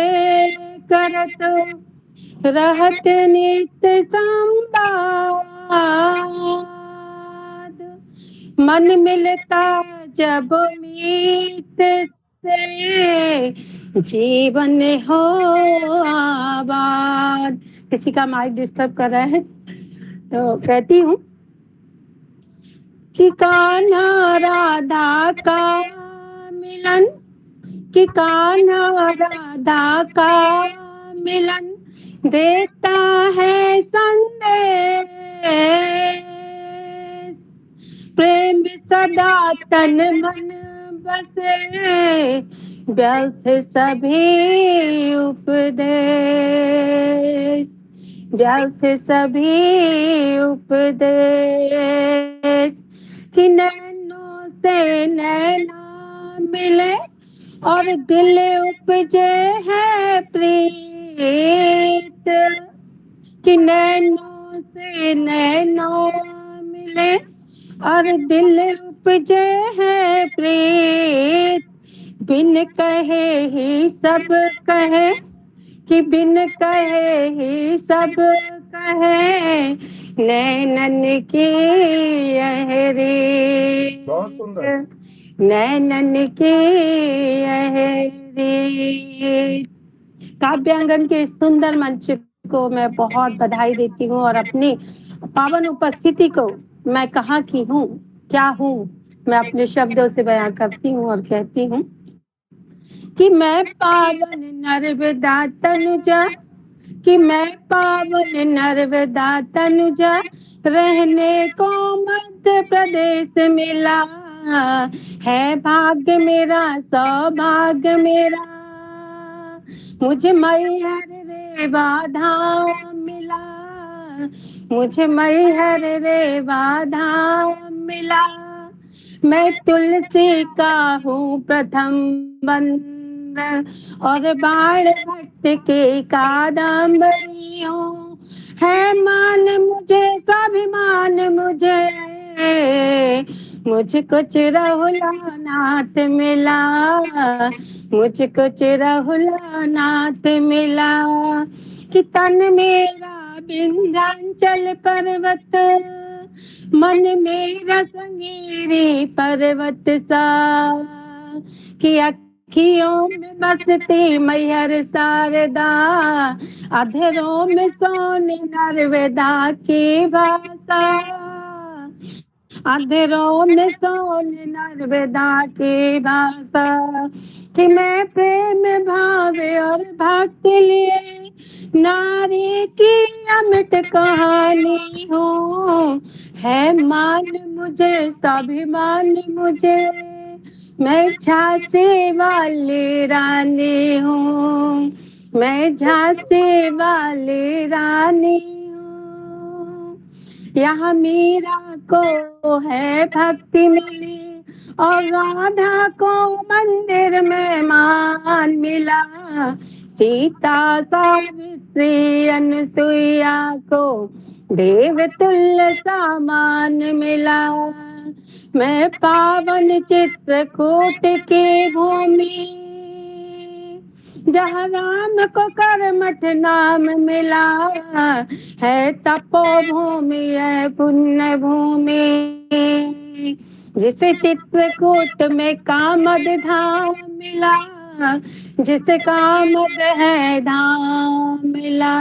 S7: करत रहत नित्य संवाद, मन मिलता जब मीत से, जीवन हो आबाद। किसी का माइक डिस्टर्ब कर रहा है तो कहती हूँ कि कान्हा राधा का मिलन, कि कान्हा राधा का मिलन देता है संदेश, प्रेम सदा तन मन बसे, व्यर्थ सभी उपदेश, व्यर्थ सभी उपदेश, कि नैनों से नैना मिले और दिल उपजे है प्रीत, कि नैनों से नैनों मिले और दिल उपजे है प्रीत, बिन कहे ही सब कहे, कि बिन कहे ही सब है नैनन की यह
S1: बहुत सुंदर।
S7: रीत, नैनन की यह रीत। काव्यांगन के इस सुंदर मंच को मैं बहुत बधाई देती हूँ और अपनी पावन उपस्थिति को मैं कहाँ की हूँ, क्या हूँ, मैं अपने शब्दों से बयां करती हूँ और कहती हूँ कि मैं पावन नर्मदा तनुजा, कि मैं पावन नर्मदा तनुजा, रहने को मध्य प्रदेश मिला है भाग्य मेरा, सौभाग्य मेरा। मुझे मैहर रेवा धाम मिला, मुझे मैहर रेवा धाम मिला। मैं तुलसी का हूँ प्रथम बंद और बाण भट्ट के कादम्बरी हूँ। है मान मुझे स्वाभिमान मुझे, मुझको चिरहुला नाथ मिला, मुझको चिरहुला नाथ मिला। कि तन मेरा विंध्याचल पर्वत, मन मेरा संगीरी पर्वत सा। कि अखियों में बसती मैहर शारदा, अधरों में सोने नर्मदा की भाषा, अधरों में सोने नर्मदा की भाषा। कि मैं प्रेम भाव और भक्ति लिए नारी की अमिट कहानी हूँ। है मान मुझे स्वाभिमान मुझे, मैं झांसी वाली रानी हूँ, मैं झांसी वाली रानी हूँ। यहाँ मीरा को है भक्ति मिली और राधा को मंदिर में मान मिला। सीता सावित्री अनुसुईया को देवतुल्य सामान मिला। मैं पावन चित्रकूट की भूमि, जहाँ राम को कर्मठ नाम मिला है, तपोभूमि है पुण्य भूमि। जिसे चित्रकूट में कामद धाम मिला, जिसे कामद है धाम मिला।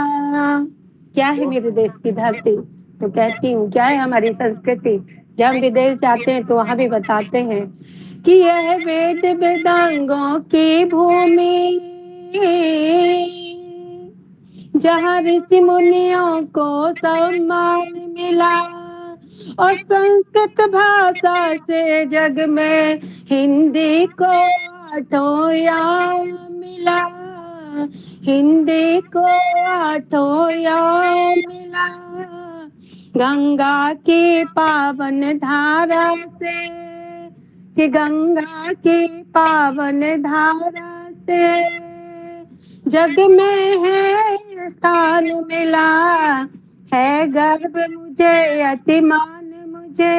S7: क्या है मेरे देश की धरती, तो कहती हूँ क्या है हमारी संस्कृति। जब हम विदेश जाते हैं तो वहां भी बताते हैं कि यह वेद वेदांगों की भूमि, जहाँ ऋषि मुनियों को सम्मान मिला और संस्कृत भाषा से जग में हिंदी को आठों याम मिला, हिंदी को आठों याम मिला। गंगा की पावन धारा से, कि गंगा की पावन धारा से जग में है स्थान मिला है। गर्व मुझे अतिमान मुझे,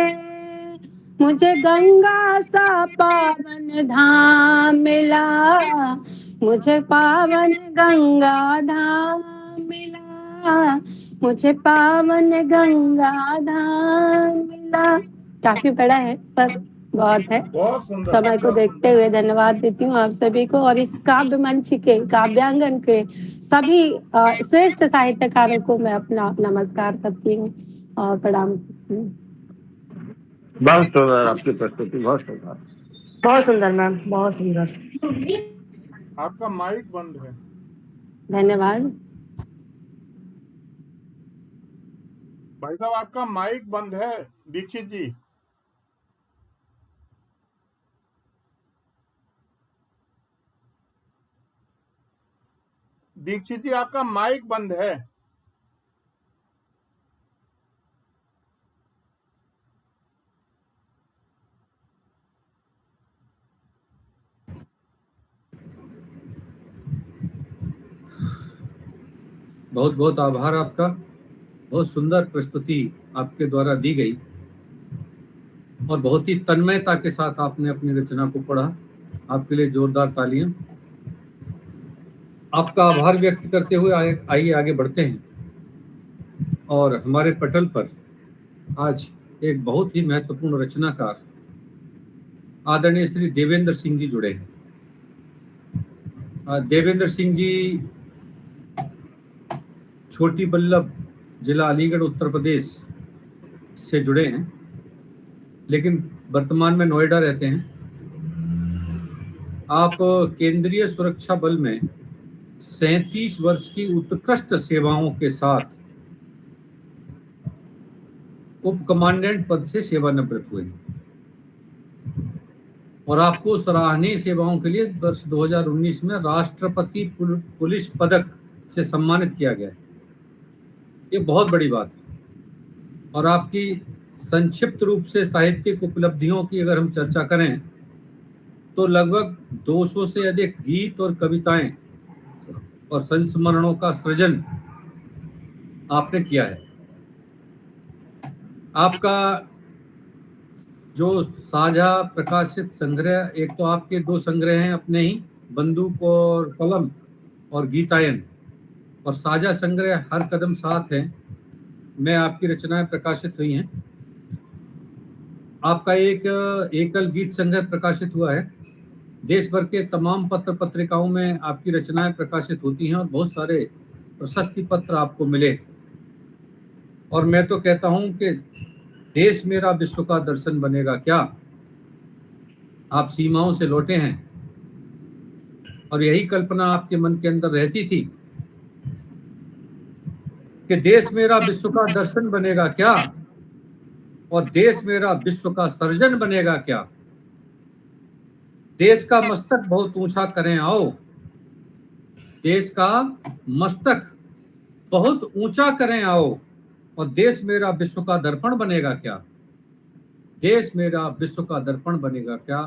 S7: मुझे गंगा सा पावन धाम मिला, मुझे पावन गंगा धाम मिला, मुझे पावन गंगा धाम मिला। काफी बड़ा है पर बहुत है।
S1: बहुत सुंदर।
S7: समय को देखते हुए धन्यवाद देती हूँ आप सभी को और इस काव्य मंच के, काव्यांगन के सभी श्रेष्ठ साहित्यकारों को मैं अपना नमस्कार करती हूँ और प्रणाम करती हूँ।
S5: बहुत सुंदर आपकी प्रस्तुति, बहुत सुंदर।
S8: बहुत सुंदर मैम, बहुत सुंदर।
S1: आपका माइक बंद है।
S7: धन्यवाद।
S1: भाई साहब आपका माइक बंद है दीक्षित जी। दीक्षित जी आपका माइक बंद है।
S2: बहुत बहुत आभार आपका। बहुत सुंदर प्रस्तुति आपके द्वारा दी गई और बहुत ही तन्मयता के साथ आपने अपनी रचना को पढ़ा। आपके लिए जोरदार तालियां। आपका आभार व्यक्त करते हुए आइए आगे बढ़ते हैं। और हमारे पटल पर आज एक बहुत ही महत्वपूर्ण रचनाकार आदरणीय श्री देवेंद्र सिंह जी जुड़े हैं। देवेंद्र सिंह जी छोटी बल्लभ, जिला अलीगढ़, उत्तर प्रदेश से जुड़े हैं, लेकिन वर्तमान में नोएडा रहते हैं। आप केंद्रीय सुरक्षा बल में 37 वर्ष की उत्कृष्ट सेवाओं के साथ उप कमांडेंट पद से सेवानिवृत्त हुए और आपको सराहनीय सेवाओं के लिए वर्ष 2019 में राष्ट्रपति पुलिस पदक से सम्मानित किया गया है। ये बहुत बड़ी बात है। और आपकी संक्षिप्त रूप से साहित्यिक उपलब्धियों की अगर हम चर्चा करें तो लगभग 200 से अधिक गीत और कविताएं और संस्मरणों का सृजन आपने किया है। आपका जो साझा प्रकाशित संग्रह, एक तो आपके 2 संग्रह हैं अपने ही, बंदूक और कलम और गीतायन, और साझा संग्रह हर कदम साथ है में आपकी रचनाएं प्रकाशित हुई हैं। आपका एक एकल गीत संग्रह प्रकाशित हुआ है। देश भर के तमाम पत्र पत्रिकाओं में आपकी रचनाएं प्रकाशित होती हैं और बहुत सारे प्रशस्ति पत्र आपको मिले। और मैं तो कहता हूं कि देश मेरा विश्व का दर्शन बनेगा क्या, आप सीमाओं से लौटे हैं और यही कल्पना आपके मन के अंदर रहती थी कि देश मेरा विश्व का दर्शन बनेगा क्या और देश मेरा विश्व का सर्जन बनेगा क्या। देश का मस्तक बहुत ऊंचा करें आओ, देश का मस्तक बहुत ऊंचा करें आओ, और देश मेरा विश्व का दर्पण बनेगा क्या, देश मेरा विश्व का दर्पण बनेगा क्या।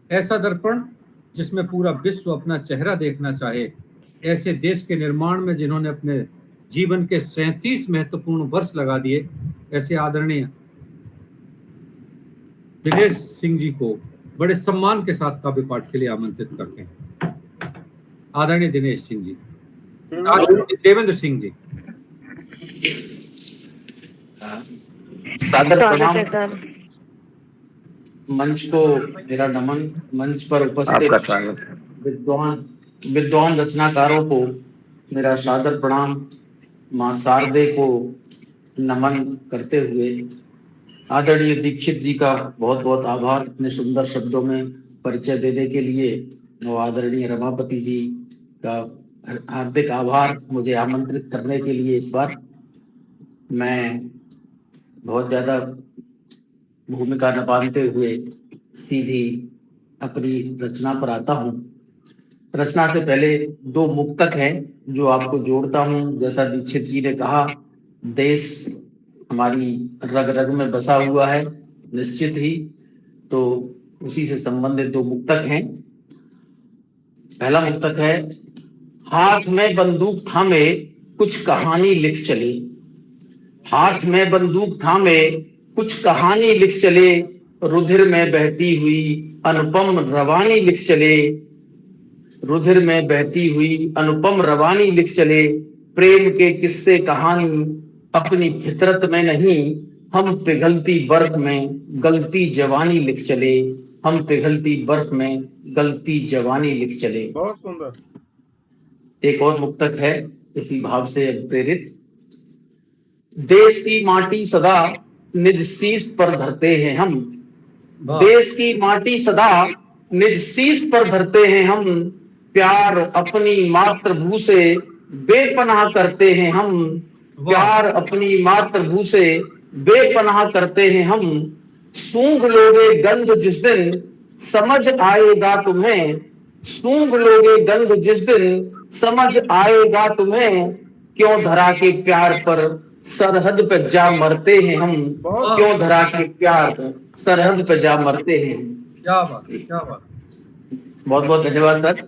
S2: ऐसा दर्पण जिसमें पूरा विश्व अपना चेहरा देखना चाहे, ऐसे देश के निर्माण में जिन्होंने अपने जीवन के 37 महत्वपूर्ण वर्ष लगा दिए, ऐसे आदरणीय दिनेश सिंह जी को बड़े सम्मान के साथ काव्य पाठ के लिए आमंत्रित करते हैं। आदरणीय दिनेश सिंह जी, देवेंद्र सिंह जी।
S9: सादर प्रणाम। मंच को मेरा नमन। मंच पर उपस्थित विद्वान रचनाकारों को मेरा सादर प्रणाम। मां शारदे को नमन करते हुए आदरणीय दीक्षित जी का बहुत बहुत आभार इतने सुंदर शब्दों में परिचय देने के लिए, और आदरणीय रमापति जी का हार्दिक आभार मुझे आमंत्रित करने के लिए। इस बार मैं बहुत ज्यादा भूमिका न बांधते हुए सीधी अपनी रचना पर आता हूँ। रचना से पहले 2 मुक्तक हैं जो आपको जोड़ता हूँ। जैसा दीक्षित जी ने कहा, देश हमारी रग रग में बसा हुआ है निश्चित ही, तो उसी से संबंधित 2 मुक्तक हैं। पहला मुक्तक है, हाथ में बंदूक थामे कुछ कहानी लिख चले, हाथ में बंदूक थामे कुछ कहानी लिख चले, रुधिर में बहती हुई अनुपम रवानी लिख चले, रुधिर में बहती हुई अनुपम रवानी लिख चले, प्रेम के किस्से कहानी अपनी फितरत में नहीं, हम पिघलती बर्फ में गलती जवानी लिख चले, हम पिघलती बर्फ में गलती जवानी लिख चले।
S1: बहुत सुंदर।
S9: एक और मुक्तक है इसी भाव से प्रेरित, देश की माटी सदा निज शीश पर धरते हैं हम, देश की माटी सदा निज शीश पर धरते हैं हम, प्यार अपनी मातृभू से बेपनाह करते हैं हम, प्यार अपनी मातृभू से बेपनाह करते हैं हम, सूंघ लोगे गंध जिस दिन समझ आएगा तुम्हें, सूंघ लोगे गंध जिस दिन समझ आएगा तुम्हें, क्यों धरा के प्यार पर सरहद पे जा मरते हैं हम, क्यों धरा के प्यार पर सरहद पे जा मरते हैं।
S2: क्या बात, क्या बात।
S9: बहुत बहुत धन्यवाद सर।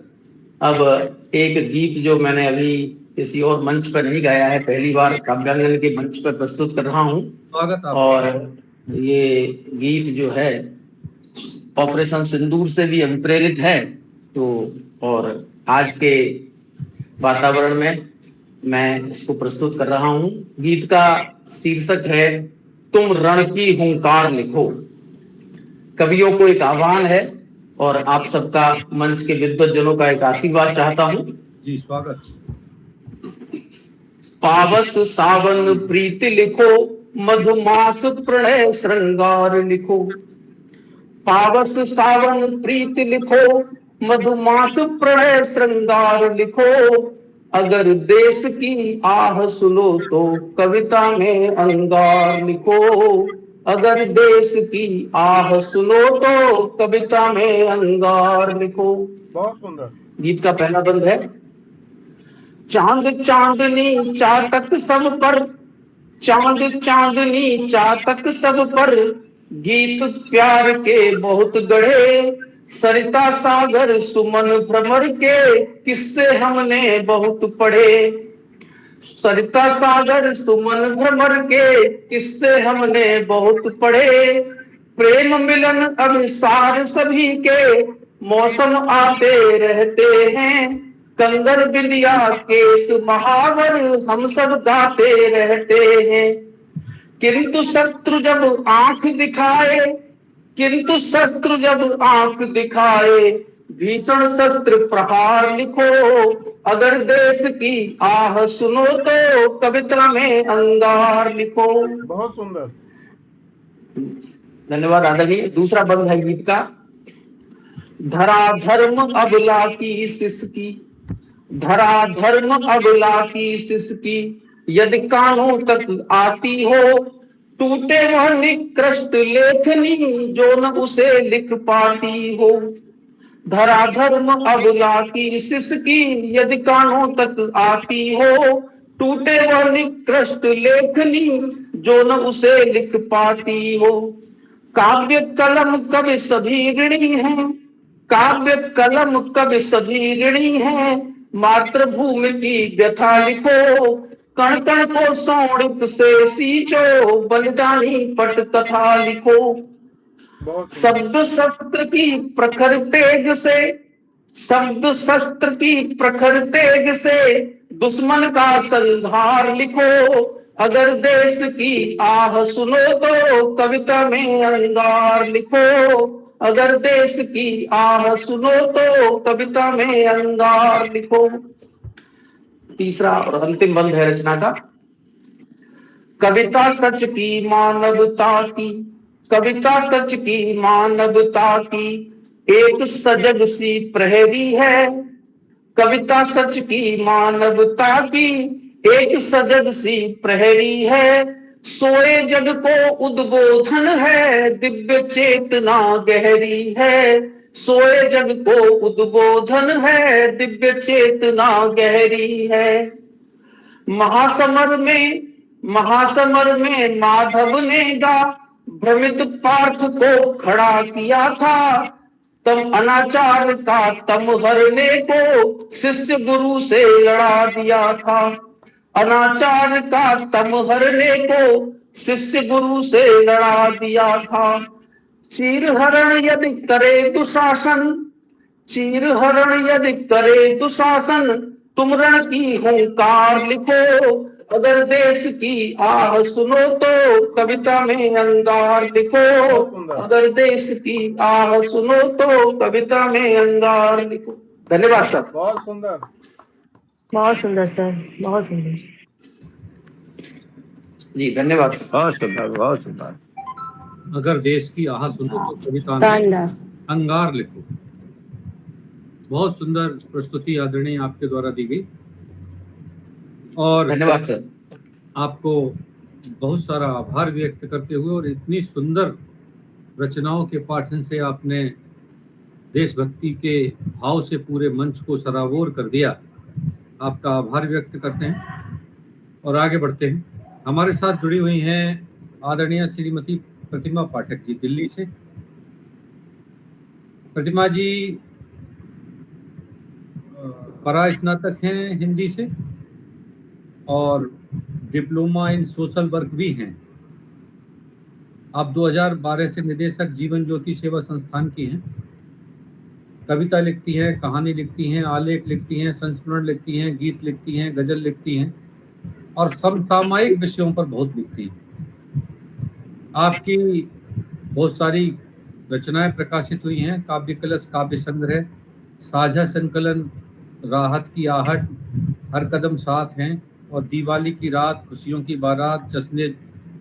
S9: अब एक गीत जो मैंने अभी किसी और मंच पर नहीं गाया है, पहली बार काव्यांगन के मंच पर प्रस्तुत कर रहा हूँ।
S2: स्वागत है।
S9: और ये गीत जो है ऑपरेशन सिंदूर से भी अनुप्रेरित है। तो और आज के वातावरण में मैं इसको प्रस्तुत कर रहा हूं। गीत का शीर्षक है तुम रण की हुंकार लिखो। कवियों को एक आह्वान है और आप सबका, मंच के विद्वज्जनों का एक आशीर्वाद चाहता हूं।
S2: जी स्वागत।
S9: पावस सावन प्रीति लिखो, मधुमास प्रणय श्रृंगार लिखो। पावस सावन प्रीति लिखो, मधुमास प्रणय श्रृंगार लिखो। अगर देश की आह सुनो तो कविता में अंगार लिखो। अगर देश की आह सुनो तो कविता में अंगार लिखो।
S1: बहुत सुंदर।
S9: गीत का पहला बंद है। चांद चांदनी चातक सब पर, चांद चांदनी चातक सब पर, गीत प्यार के बहुत गढ़े। सरिता सागर सुमन भ्रमर के किस्से हमने बहुत पढ़े। सरिता सागर सुमन भ्रमर के किस्से हमने बहुत पढ़े। प्रेम मिलन अभिसार सभी के मौसम आते रहते हैं। कंगर बिंदिया केस महावर हम सब गाते रहते हैं। किंतु शत्रु जब आंख दिखाए, किंतु शस्त्र जब आंख दिखाए, भीषण शस्त्र प्रहार लिखो। अगर देश की आह सुनो तो कविता में अंगार लिखो।
S1: बहुत सुंदर।
S9: धन्यवाद आदरणीय। दूसरा बंद है गीत का। धरा धर्म अबला की सिसकी, धरा धर्म अबला की सिसकी, यदि कानों तक आती हो। टूटे वह निकृष्ट लेखनी जो न उसे लिख पाती हो। धरा धर्म अबला की सिसकी, यदि कानों तक आती हो। टूटे वह निकृष्ट लेखनी जो न उसे लिख पाती हो। काव्य कलम कवि सभी ऋणी हैं, काव्य कलम कवि सभी ऋणी हैं। मातृभूमि की व्यथा लिखो, कण कण को सौंडित से सींचो। बलिदानी पट कथा लिखो। शब्द शस्त्र की प्रखर तेज से, शब्द शस्त्र की प्रखर तेज से, दुश्मन का संहार लिखो। अगर देश की आह सुनो तो कविता में अंगार लिखो। अगर देश की आह सुनो तो कविता में अंगार लिखो। तीसरा और अंतिम बंद है रचना का। कविता सच की मानवता की, कविता सच की मानवता की, एक सजग सी प्रहरी है। कविता सच की मानवता की, एक सजग सी प्रहरी है। सोए जग को उद्बोधन है, दिव्य चेतना गहरी है। सोए जग को उद्बोधन है, दिव्य चेतना गहरी है। महासमर में माधव ने गा, भ्रमित पार्थ को खड़ा किया था। तम अनाचार का तम हरने को शिष्य गुरु से लड़ा दिया था। अनाचार का तम हरने को शिष्य गुरु से लड़ा दिया था। चीर हरण यदि करे दुशासन, चीर हरण यदि करे दुशासन, तुम रण की हुंकार लिखो। अगर देश की आह सुनो तो कविता में अंगार लिखो। अगर देश की आह सुनो तो कविता में अंगार लिखो। धन्यवाद सर।
S1: बहुत सुंदर।
S8: बहुत सुंदर सर, बहुत सुंदर।
S9: जी धन्यवाद सर।
S5: बहुत सुंदर, बहुत सुंदर।
S2: अगर देश की आह सुनो तो कविता में अंगार लिखो। बहुत सुंदर प्रस्तुति आदरणीय आपके द्वारा दी गई और
S9: धन्यवाद सर।
S2: आपको बहुत सारा आभार व्यक्त करते हुए और इतनी सुंदर रचनाओं के पाठन से आपने देशभक्ति के भाव से पूरे मंच को सराबोर कर दिया। आपका आभार व्यक्त करते हैं और आगे बढ़ते हैं। हमारे साथ जुड़ी हुई हैं आदरणीय श्रीमती प्रतिमा पाठक जी दिल्ली से। प्रतिमा जी परास्नातक हैं हिंदी से और डिप्लोमा इन सोशल वर्क भी हैं। आप 2012 से निदेशक जीवन ज्योति सेवा संस्थान की हैं कविता लिखती हैं, कहानी लिखती हैं, आलेख लिखती हैं, संस्मरण लिखती हैं, गीत लिखती हैं, गजल लिखती हैं और समसामयिक विषयों पर बहुत लिखती हैं। आपकी बहुत सारी रचनाएं प्रकाशित हुई हैं। काव्य कलश, काव्य संग्रह, साझा संकलन, राहत की आहट, हर कदम साथ हैं और दिवाली की रात, खुशियों की बारात, जश्न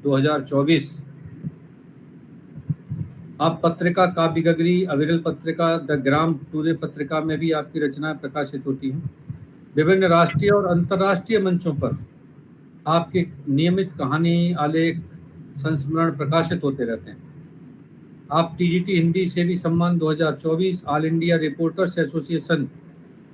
S2: 2024। आप पत्रिका काव्य गगरी, अविरल पत्रिका, द ग्राम टूडे पत्रिका में भी आपकी रचनाएं प्रकाशित होती हैं। विभिन्न राष्ट्रीय और अंतर्राष्ट्रीय मंचों पर आपके नियमित कहानी, आलेख, संस्मरण प्रकाशित होते रहते हैं। आप टीजीटी हिंदी से भी सम्मान 2024, ऑल इंडिया रिपोर्टर्स एसोसिएशन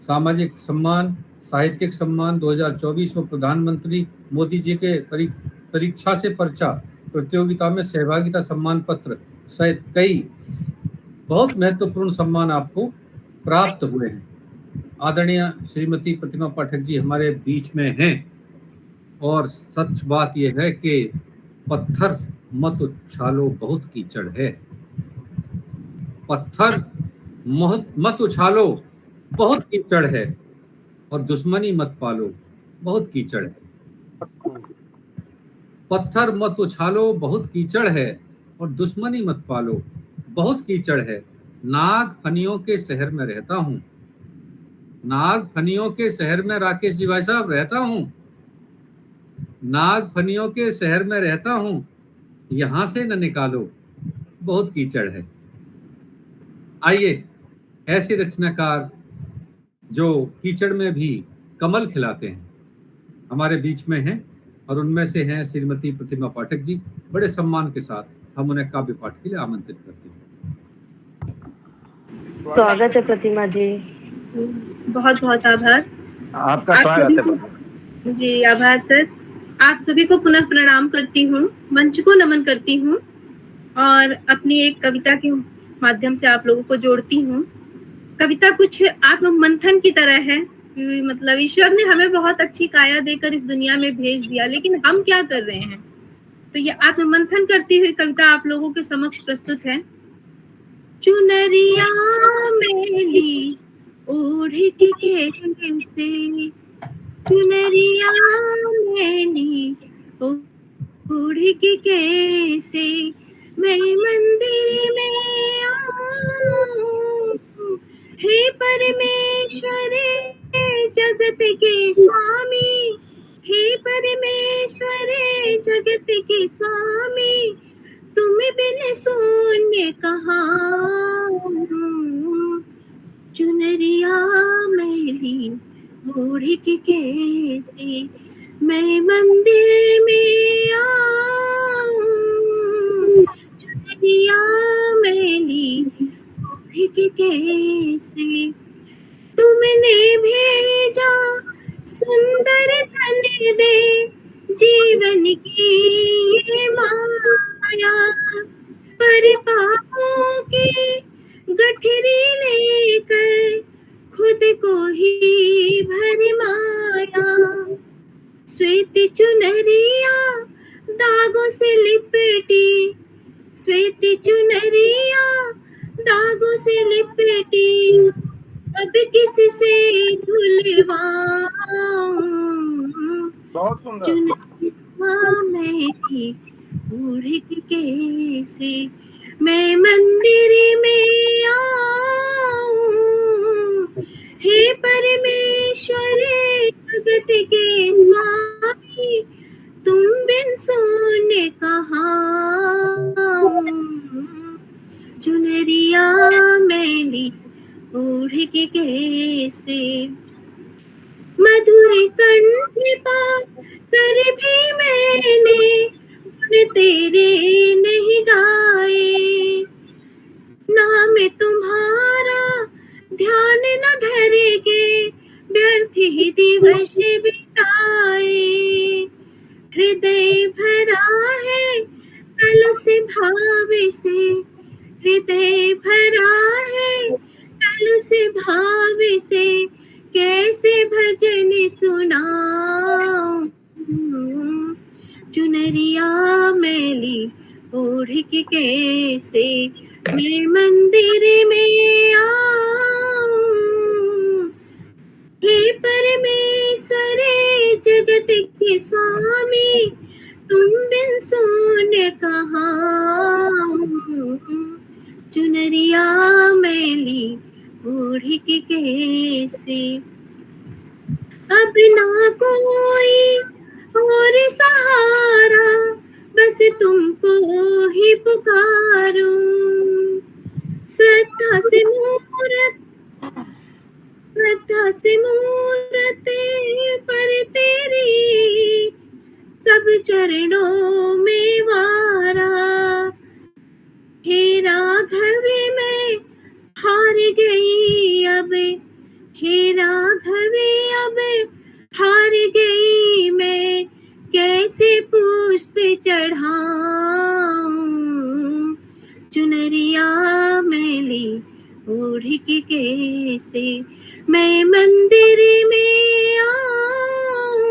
S2: सामाजिक सम्मान, साहित्यिक सम्मान 2024 में प्रधानमंत्री मोदी जी के परीक्षा से पर्चा प्रतियोगिता में सहभागिता सम्मान पत्र सहित कई बहुत महत्वपूर्ण सम्मान आपको प्राप्त हुए हैं। आदरणीय श्रीमती प्रतिमा पाठक जी हमारे बीच में हैं और सच बात यह है कि पत्थर मत उछालो बहुत कीचड़ है। पत्थर मत उछालो बहुत कीचड़ है और दुश्मनी मत पालो बहुत कीचड़ है। पत्थर मत उछालो बहुत कीचड़ है और दुश्मनी मत पालो बहुत कीचड़ है। नाग फनियों के शहर में रहता हूँ, नाग फनियों के शहर में, राकेश जी भाई साहब, रहता हूँ, नाग फनियों के शहर में रहता हूँ, यहां से न निकालो बहुत कीचड़ है। आइए ऐसे रचनाकार जो कीचड़ में भी कमल खिलाते हैं हमारे बीच में हैं और उनमें से हैं श्रीमती प्रतिमा पाठक जी। बड़े सम्मान के साथ हम उन्हें काव्य पाठ के लिए आमंत्रित करते हैं।
S8: स्वागत है प्रतिमा जी।
S4: बहुत बहुत आभार।
S5: आपका
S4: आप
S5: स्वागत
S4: सभी
S5: है।
S4: को जी आभार सर। आप सभी को पुनः प्रणाम करती हूँ, मंच को नमन करती हूँ और अपनी एक कविता के माध्यम से आप लोगों को जोड़ती हूँ। कविता कुछ आत्म मंथन की तरह है, मतलब ईश्वर ने हमें बहुत अच्छी काया देकर इस दुनिया में भेज दिया, लेकिन हम क्या कर रहे हैं। तो ये आत्म मंथन करती हुई कविता आप लोगों के समक्ष प्रस्तुत है। चुनरिया मेली ओढ़ के कैसे, चुनरिया मेली ओढ़ के कैसे मैं मंदिर में आऊं, हे परमेश्वर जगत के स्वामी, हे परमेश्वर जगत के स्वामी, तुम बिन शून्य कहाँ। चुनरिया मेली ओढ़ के कैसे मैं मंदिर में आऊं, चुनरिया मेली ओढ़ के कैसे तुमने भेजा सुंदर धन दे जीवन की ये माया, पर पापों के गठरी लेकर खुद को ही भरमाया। श्वेत चुनरिया दागों से लिपटी, श्वेत चुनरिया दागों से लिपटी, अब किससे धुलवाऊं।
S1: बहुत सुंदर।
S4: चुनरिया मेरी ओढ़ के कैसे मैं मंदिर में आऊं, हे परमेश्वर जगत के स्वामी, तुम बिन शून्य कहाँ। चुनरिया मेली ओढ़ के कैसे मधुर कंठ पा कर भी मैंने गुण तेरे नहीं गाए, नाम तुम्हारा ध्यान न धरेगे व्यर्थ ही दिवस बिताए। हृदय भरा है कल से भाव से, हृदय भरा है कल से भाव से, कैसे भजन सुनाऊं। चुनरिया मेली ओढ़ के कैसे मैं मंदिर में आऊं, हे परमेश्वरे जगत के स्वामी, तुम बिन शून्य कहाँ। चुनरिया मैली ओढ़ के कैसे, अब ना कोई और सहारा, बस तुमको ही पुकारूं। श्रद्धा से मूरत पर तेरी, सब चरणों में वारा। हे राघवे मैं हार गई अब, हे राघवे अब हार गई मैं, कैसे पुष्प चढ़ाऊं। चुनरिया मैली ओढ़ के कैसे मैं मंदिर में आऊं।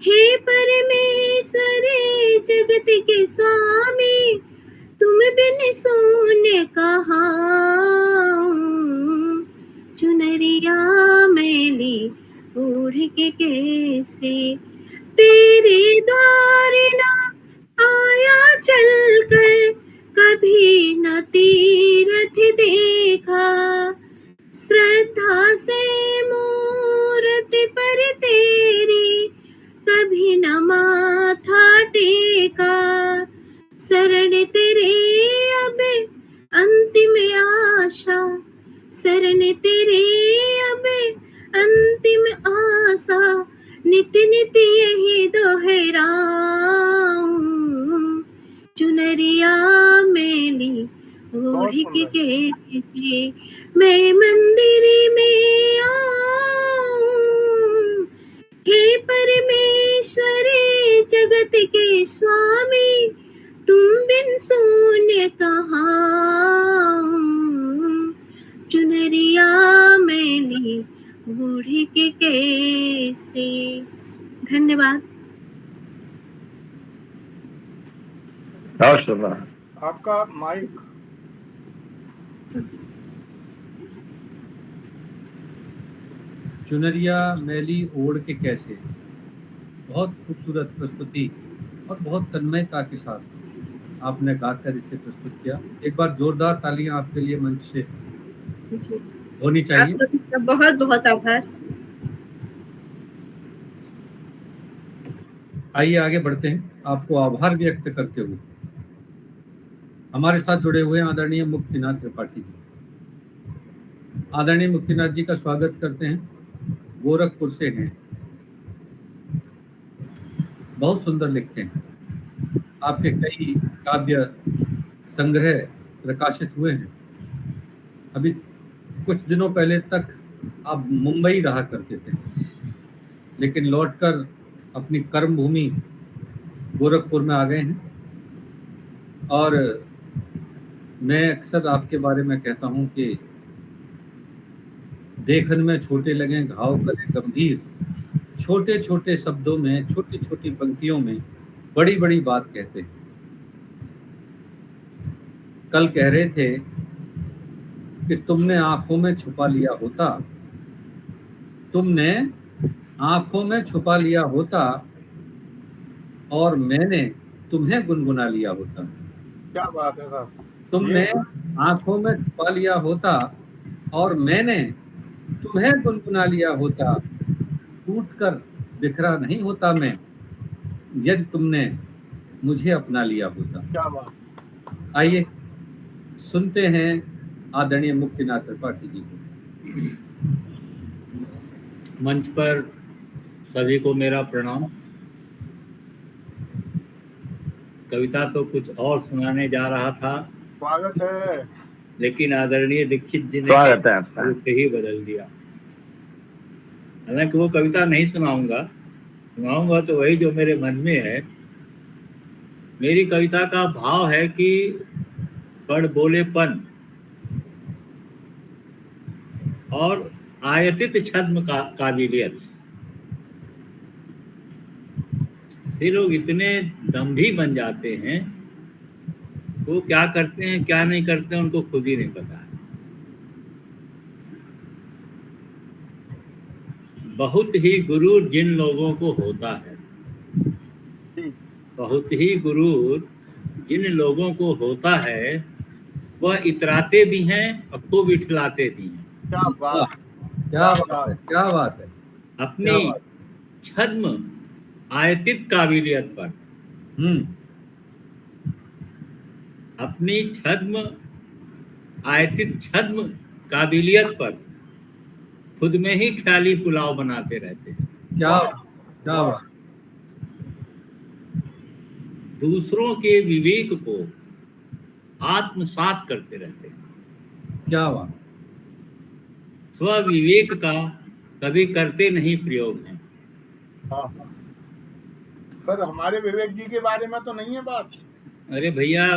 S4: हे परमेश्वर जगत के स्वामी, तुम बिन शून्य कहाँ। चुनरिया मैली ओढ़ के कैसे, तेरे द्वार ना आया चलकर, कभी न तीरथ देखा। श्रद्धा से मूर्ति पर तेरी, कभी न माथा टेका। शरण तेरे अब अंतिम आशा, शरण तेरे अब अंतिम आशा, नित्य नित्य यही दोहराऊं। चुनरिया मैली ओढ़ के कैसे मैं मंदिर में आऊं। हे परमेश्वर जगत के स्वामी, तुम बिन शून्य कहाँ। चुनरिया मैली ओढ़ के कैसे। धन्यवाद।
S1: आपका माइक।
S2: चुनरिया मैली ओढ़ के कैसे, बहुत खूबसूरत प्रस्तुति और बहुत तन्मयता के साथ आपने गाकर इसे प्रस्तुत किया। एक बार जोरदार तालियां आपके लिए मंच से होनी चाहिए।
S4: आप सभी का बहुत बहुत आभार।
S2: आइए आगे बढ़ते हैं। आपको आभार व्यक्त करते हुए हमारे साथ जुड़े हुए आदरणीय मुक्तिनाथ त्रिपाठी जी। आदरणीय मुक्तिनाथ जी का स्वागत करते हैं। गोरखपुर से हैं, बहुत सुंदर लिखते हैं। आपके कई काव्य संग्रह प्रकाशित हुए हैं। अभी कुछ दिनों पहले तक आप मुंबई रहा करते थे, लेकिन लौटकर अपनी कर्म भूमि गोरखपुर में आ गए हैं। और मैं अक्सर आपके बारे में कहता हूं कि देखन में छोटे लगे घाव करे गंभीर, छोटे छोटे शब्दों में, छोटी छोटी पंक्तियों में बड़ी बड़ी बात कहते हैं। कल कह रहे थे कि तुमने आंखों में छुपा लिया होता, तुमने आंखों में छुपा लिया होता, और मैंने तुम्हें गुनगुना लिया होता।
S1: क्या बात है साहब।
S2: तुमने आंखों में छुपा लिया होता और मैंने तुम्हें गुनगुना लिया होता, टूटकर बिखरा नहीं होता मैं, यदि तुमने मुझे अपना लिया होता।
S1: क्या बात।
S2: आइए सुनते हैं आदरणीय मुक्तिनाथ त्रिपाठी जी को।
S10: मंच पर सभी को मेरा प्रणाम। कविता तो कुछ और सुनाने जा रहा था,
S1: स्वागत है,
S10: लेकिन आदरणीय दीक्षित जी ने रूप ही बदल दिया। हालांकि वो कविता नहीं सुनाऊंगा तो वही जो मेरे मन में है। मेरी कविता का भाव है कि बड़ बोलेपन और आयतित छद्म का काबिलियत। फिर लोग इतने दम्भी बन जाते हैं, वो क्या करते हैं क्या नहीं करते हैं उनको खुद ही नहीं पता। बहुत ही गुरूर जिन लोगों को होता है, बहुत ही गुरूर जिन लोगों को होता है, वह इतराते भी हैं और खूब इठलाते भी हैं।
S1: क्या बात,
S2: क्या बात है, क्या बात है।
S10: अपनी छद्म आयतित काबिलियत पर, अपनी छद्म आयतित छद्म काबिलियत पर खुद में ही ख्याली पुलाव बनाते रहते हैं।
S2: क्या क्या बात।
S10: दूसरों के विवेक को आत्मसात करते रहते हैं।
S2: क्या बात।
S10: स्व विवेक का कभी करते नहीं प्रयोग है।
S1: हाँ। सर हमारे विवेक जी के बारे में तो नहीं है बात।
S10: अरे भैया,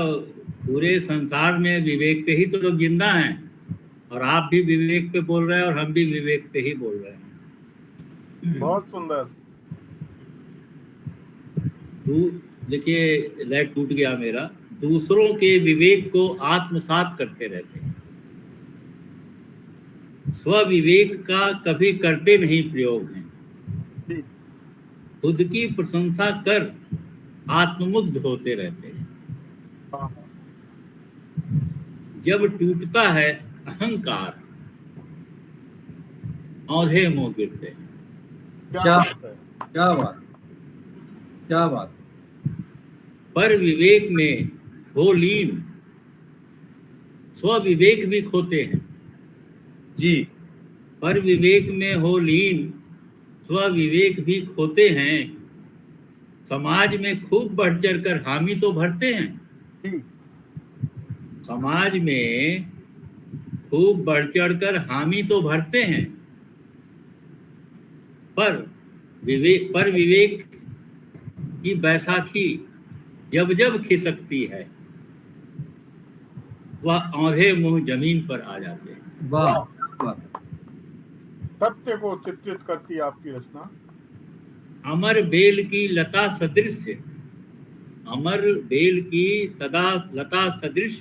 S10: पूरे संसार में विवेक पे ही तो लोग जिंदा हैं, और आप भी विवेक पे बोल रहे हैं और हम भी विवेक पे ही बोल रहे हैं।
S1: बहुत सुंदर।
S10: देखिए, लाइट टूट गया मेरा। दूसरों के विवेक को आत्मसात करते रहते हैं, स्व विवेक का कभी करते नहीं प्रयोग है। खुद की प्रशंसा कर आत्ममुग्ध होते रहते हैं। जब टूटता है अहंकार, औंधे मुंह गिरते हैं।
S2: क्या क्या बात, क्या बात।
S10: पर विवेक में हो लीन, स्व विवेक भी खोते हैं
S2: जी।
S10: पर विवेक में हो लीन, स्व विवेक भी खोते हैं। समाज में खूब बढ़ चढ़ कर हामी तो भरते हैं, समाज में खूब बढ़ चढ़ कर हामी तो भरते हैं, पर विवेक की बैसाखी जब जब खिसकती है, वह औंधे मुंह जमीन पर आ जाते हैं।
S2: वाह।
S1: सत्य को चित्रित करती है आपकी रचना।
S10: अमर बेल की लता सदृश, अमर बेल की सदा लता सदृश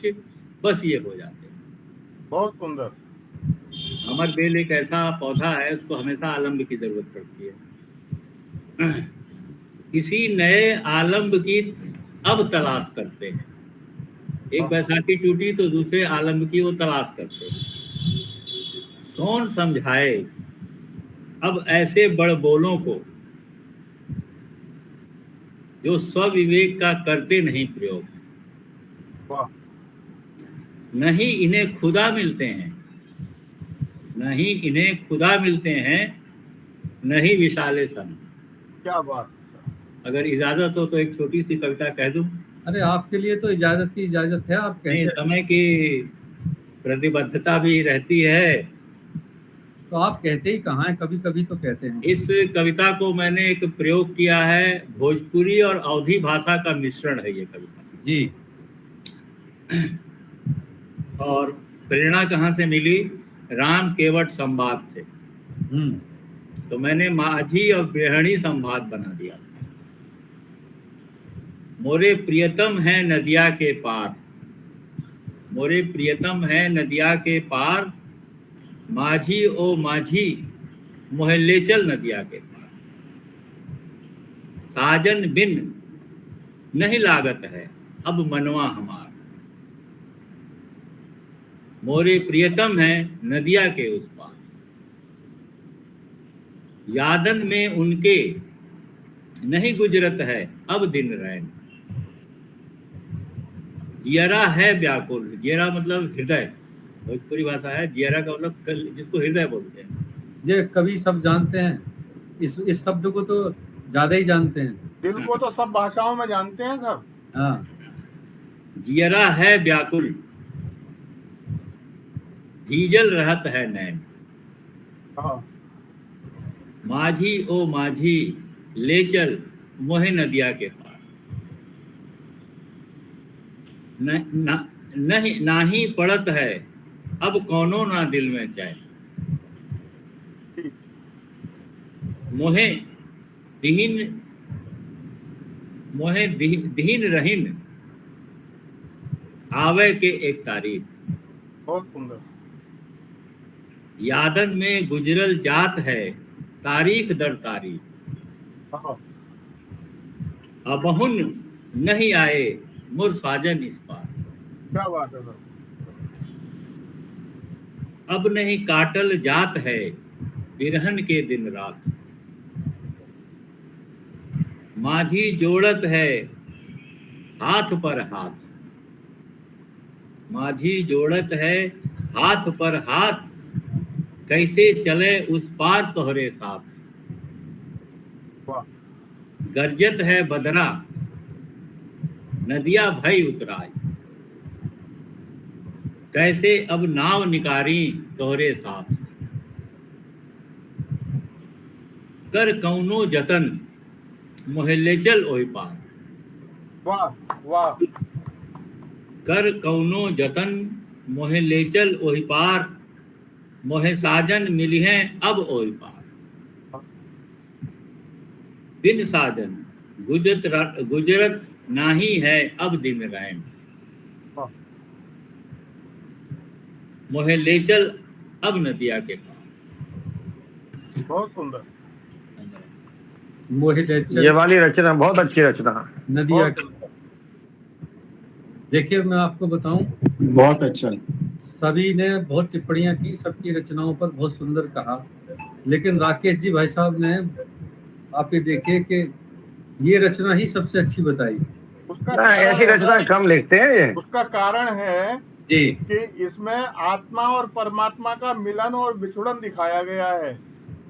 S10: बस ये हो जाते हैं।
S1: बहुत सुंदर।
S10: अमर बेल एक ऐसा पौधा है, उसको हमेशा आलम्ब की जरूरत पड़ती है। किसी नए आलम्ब की अब तलाश करते हैं। एक बैसाखी टूटी तो दूसरे आलम्ब की वो तलाश करते हैं। कौन समझाए अब ऐसे बड़ बोलों को, जो स्वविवेक का करते नहीं प्रयोग। नहीं इन्हें खुदा मिलते हैं, नहीं इन्हें खुदा मिलते हैं, नहीं विशाले सन।
S1: क्या बात।
S10: अगर इजाजत हो तो एक छोटी सी कविता कह दूं।
S2: अरे आपके लिए तो इजाजत की इजाजत है, आप
S10: नहीं, समय की प्रतिबद्धता भी रहती है,
S2: तो आप कहते ही कहाँ हैं, कभी कभी तो कहते हैं।
S10: इस कविता को मैंने एक प्रयोग किया है, भोजपुरी और अवधी भाषा का मिश्रण है ये कविता
S2: जी।
S10: और प्रेरणा कहाँ से मिली? राम केवट संवाद से। तो मैंने माझी और ब्रहणी संवाद बना दिया। मोरे प्रियतम है नदिया के पार, मोरे प्रियतम है नदिया के पार, माझी ओ माझी मोहल्ले चल नदिया के पार। साजन बिन नहीं लागत है अब मनवा हमार, मोरे प्रियतम है नदिया के उस पार। यादन में उनके नहीं गुजरत है अब दिन रैन, जियरा है व्याकुल। जियरा मतलब हृदय, भोजपुरी भाषा है। जियरा का मतलब जिसको हृदय बोलते हैं।
S2: ये कवि सब जानते हैं, इस शब्द को तो ज्यादा ही जानते हैं।
S1: दिल को तो सब भाषाओं में जानते हैं सब।
S2: हाँ।
S10: जियरा है व्याकुल, भीजल रहत है नैन।
S1: हाँ।
S10: माझी ओ माझी ले चल मोहे नदिया के पार। नहीं नाही पड़त है अब कौनो ना दिल में चैन, मोहे दीन रहीन आवे के एक तारीख।
S1: बहुत सुंदर।
S10: यादन में गुजरल जात है तारीख दर तारीख।
S1: हाँ,
S10: अबहुन नहीं आए मुर साजन इस पार।
S1: क्या बात है सर।
S10: अब नहीं काटल जात है बिरहन के दिन रात। माझी जोड़त है हाथ पर हाथ। माझी जोड़त है हाथ पर हाथ। कैसे चले उस पार तोहरे साथ।
S1: वाह,
S10: गरजत है बदरा नदिया भई उतराई। कैसे अब नाव निकारी तोहरे साथ। कर कौनो जतन मोहल्ले चल ओहि पार।
S1: वाह, वाह,
S10: कर कौनो जतन मोहल्ले चल ओहि पार। मोहे साजन मिली हैं अब ओहि पार। बिन साजन गुजरत नाही है अब दिन रैन।
S1: वाह,
S10: मोहे ले चल अब नदिया के पार।
S1: बहुत सुंदर।
S2: मोहे ले चल
S5: ये वाली रचना बहुत अच्छी रचना है।
S2: नदिया
S1: बहुत
S2: के।
S1: सुंदर।
S2: देखिए मैं आपको बताऊं,
S6: बहुत अच्छा।
S2: सभी ने बहुत टिप्पणियां की, सबकी रचनाओं पर बहुत सुंदर कहा, लेकिन राकेश जी भाई साहब ने, आप ये देखिए कि ये रचना ही सबसे अच्छी बताई।
S1: उसका
S5: ना ऐसी रचना कम लिखते हैं ये।
S1: उसका कारण है
S2: जी
S1: कि इसमें आत्मा और परमात्मा का मिलन और विछुड़न दिखाया गया है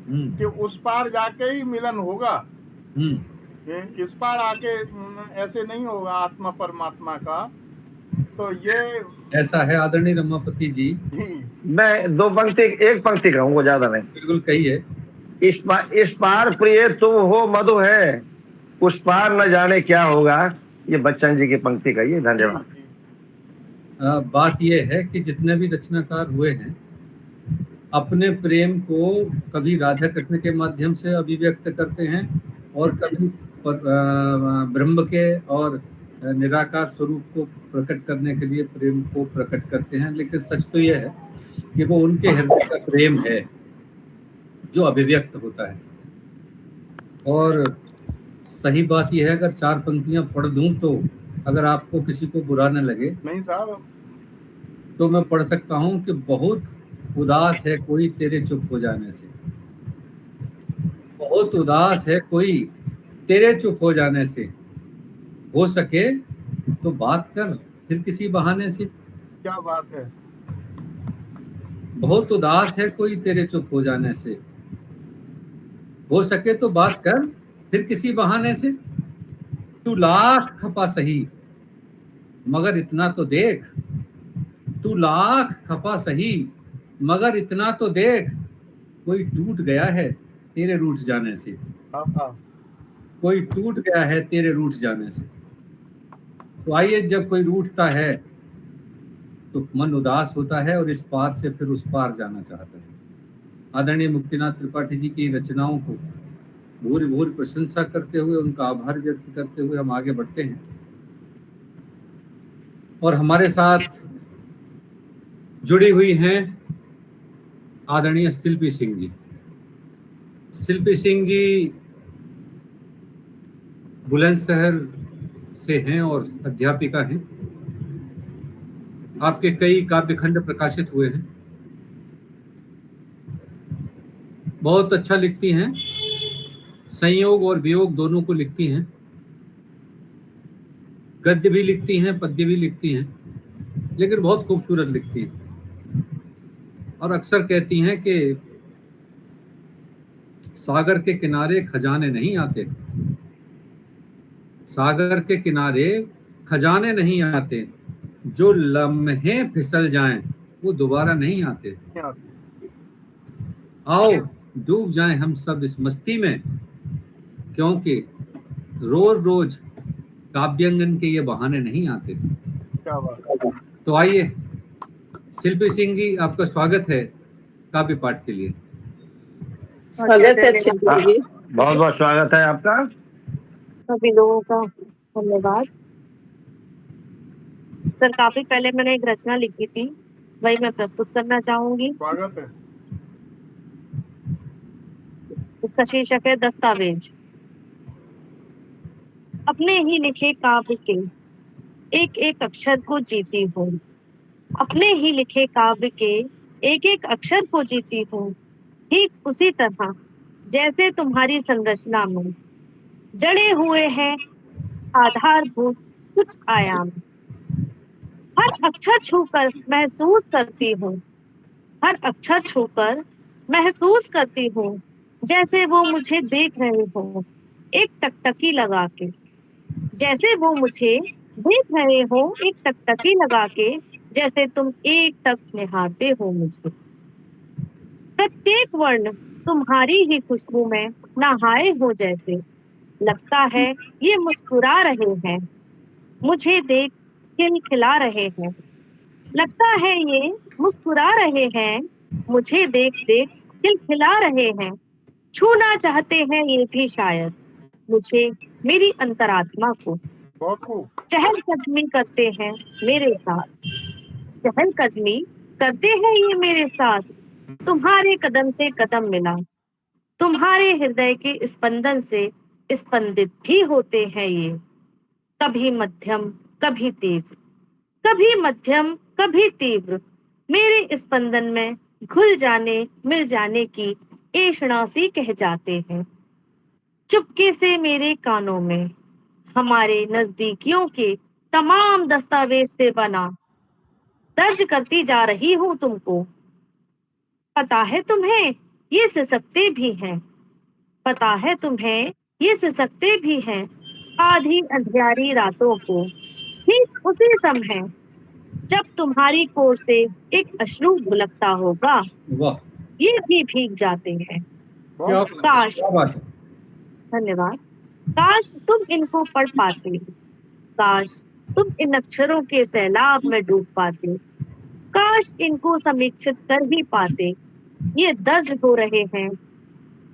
S1: कि उस पार जाके ही मिलन होगा। इस पार आके ऐसे नहीं होगा आत्मा परमात्मा का। तो ये
S2: ऐसा है आदरणीय रमापति जी।
S5: मैं एक पंक्ति कहूँगा, ज्यादा नहीं।
S2: बिल्कुल कहिए।
S5: इस पार प्रिय तुम हो मधु है, उस पार न जाने क्या होगा। ये बच्चन जी की पंक्ति कहिए। धन्यवाद।
S2: बात यह है कि जितने भी रचनाकार हुए हैं अपने प्रेम को कभी राधा कृष्ण के माध्यम से अभिव्यक्त करते हैं और कभी ब्रह्म के और निराकार स्वरूप को प्रकट करने के लिए प्रेम को प्रकट करते हैं। लेकिन सच तो यह है कि वो उनके हृदय का प्रेम है जो अभिव्यक्त होता है। और सही बात यह है, अगर 4 पंक्तियां पढ़ दूं तो अगर आपको किसी को बुरा न लगे
S1: नहीं साहब,
S2: तो मैं पढ़ सकता हूं कि बहुत उदास है कोई तेरे चुप हो जाने से। बहुत उदास है कोई तेरे चुप हो जाने से। हो सके तो बात कर फिर किसी बहाने से।
S1: क्या बात है।
S2: बहुत उदास है कोई तेरे चुप हो जाने से। हो सके तो बात कर फिर किसी बहाने से। तू लाख खपा सही मगर इतना तो देख। तू लाख खपा सही मगर इतना तो देख। कोई टूट गया है तेरे रूठ जाने से। कोई टूट गया है तेरे रूठ जाने से। तो आइए, जब कोई रूठता है तो मन उदास होता है और इस पार से फिर उस पार जाना चाहता है। आदरणीय मुक्तिनाथ त्रिपाठी जी की रचनाओं को भूरी भूरी प्रशंसा करते हुए, उनका आभार व्यक्त करते हुए हम आगे बढ़ते हैं। और हमारे साथ जुड़ी हुई हैं आदरणीय शिल्पी सिंह जी। शिल्पी सिंह जी बुलंदशहर से हैं और अध्यापिका हैं। आपके कई काव्यखंड प्रकाशित हुए हैं। बहुत अच्छा लिखती हैं, संयोग और वियोग दोनों को लिखती हैं। गद्य भी लिखती हैं, पद्य भी लिखती हैं, लेकिन बहुत खूबसूरत लिखती हैं। और अक्सर कहती हैं कि सागर के किनारे खजाने नहीं आते। सागर के किनारे खजाने नहीं आते। जो लम्हे फिसल जाएं वो दोबारा नहीं आते। आओ डूब जाएं हम सब इस मस्ती में, क्योंकि रोज रोज काव्यांगन के ये बहाने नहीं आते।
S1: क्या बात।
S2: तो आइए शिल्पी सिंह जी, आपका स्वागत है काव्य पाठ के लिए।
S8: स्वागत है शिल्पी जी।
S5: बहुत बहुत स्वागत है आपका।
S8: सभी लोगों का धन्यवाद। सर, काफी पहले मैंने एक रचना लिखी थी, वही मैं प्रस्तुत करना चाहूंगी।
S1: स्वागत है।
S8: इसका शीर्षक है दस्तावेज। अपने ही लिखे काव्य के एक एक अक्षर को जीती हूँ, अपने ही लिखे काव्य के एक एक अक्षर को जीती हूँ, ठीक उसी तरह जैसे तुम्हारी संरचना में जड़े हुए हैं आधारभूत कुछ आयाम। हर अक्षर छूकर महसूस करती हूँ, हर अक्षर छूकर महसूस करती हूँ, जैसे वो मुझे देख रहे हो एक टकटकी लगा के, जैसे वो मुझे देख रहे हो एक टकटकी लगा के, जैसे तुम एक टक निहारते हो मुझे। प्रत्येक वर्ण तुम्हारी ही खुशबू में नहाए हो, जैसे लगता है ये मुस्कुरा रहे हैं, मुझे देख खिलखिला रहे हैं, लगता है ये मुस्कुरा रहे हैं, मुझे देख देख खिलखिला रहे हैं। छूना चाहते हैं ये भी शायद मुझे, मेरी अंतरात्मा को।
S1: बहुत खूब।
S8: चहलकदमी करते हैं मेरे साथ, चहलकदमी करते हैं ये मेरे साथ, तुम्हारे कदम से कदम मिला, तुम्हारे हृदय के स्पंदन से स्पंदित भी होते हैं ये। कभी मध्यम कभी तीव्र, कभी मध्यम कभी तीव्र, मेरे स्पंदन में घुल जाने मिल जाने की ऐषणा सी कह जाते हैं। चुपके से मेरे कानों में हमारे नजदीकियों के तमाम दस्तावेज से बना दर्ज करती जा रही हूँ तुमको। पता है तुम्हें ये सिसकते भी हैं, पता है तुम्हें ये सिसकते भी हैं, आधी अंधियारी रातों को ठीक उसी समय जब तुम्हारी कोर से एक अश्रु भुलकता होगा,
S2: वाह,
S8: ये भी भीग जाते हैं।
S2: क्या
S8: काश,
S2: बात है।
S8: धन्यवाद। काश तुम इनको पढ़ पाते, काश तुम इन अक्षरों के सैलाब में डूब पाते, काश इनको समीक्षित कर ही पाते। ये दर्ज हो रहे हैं,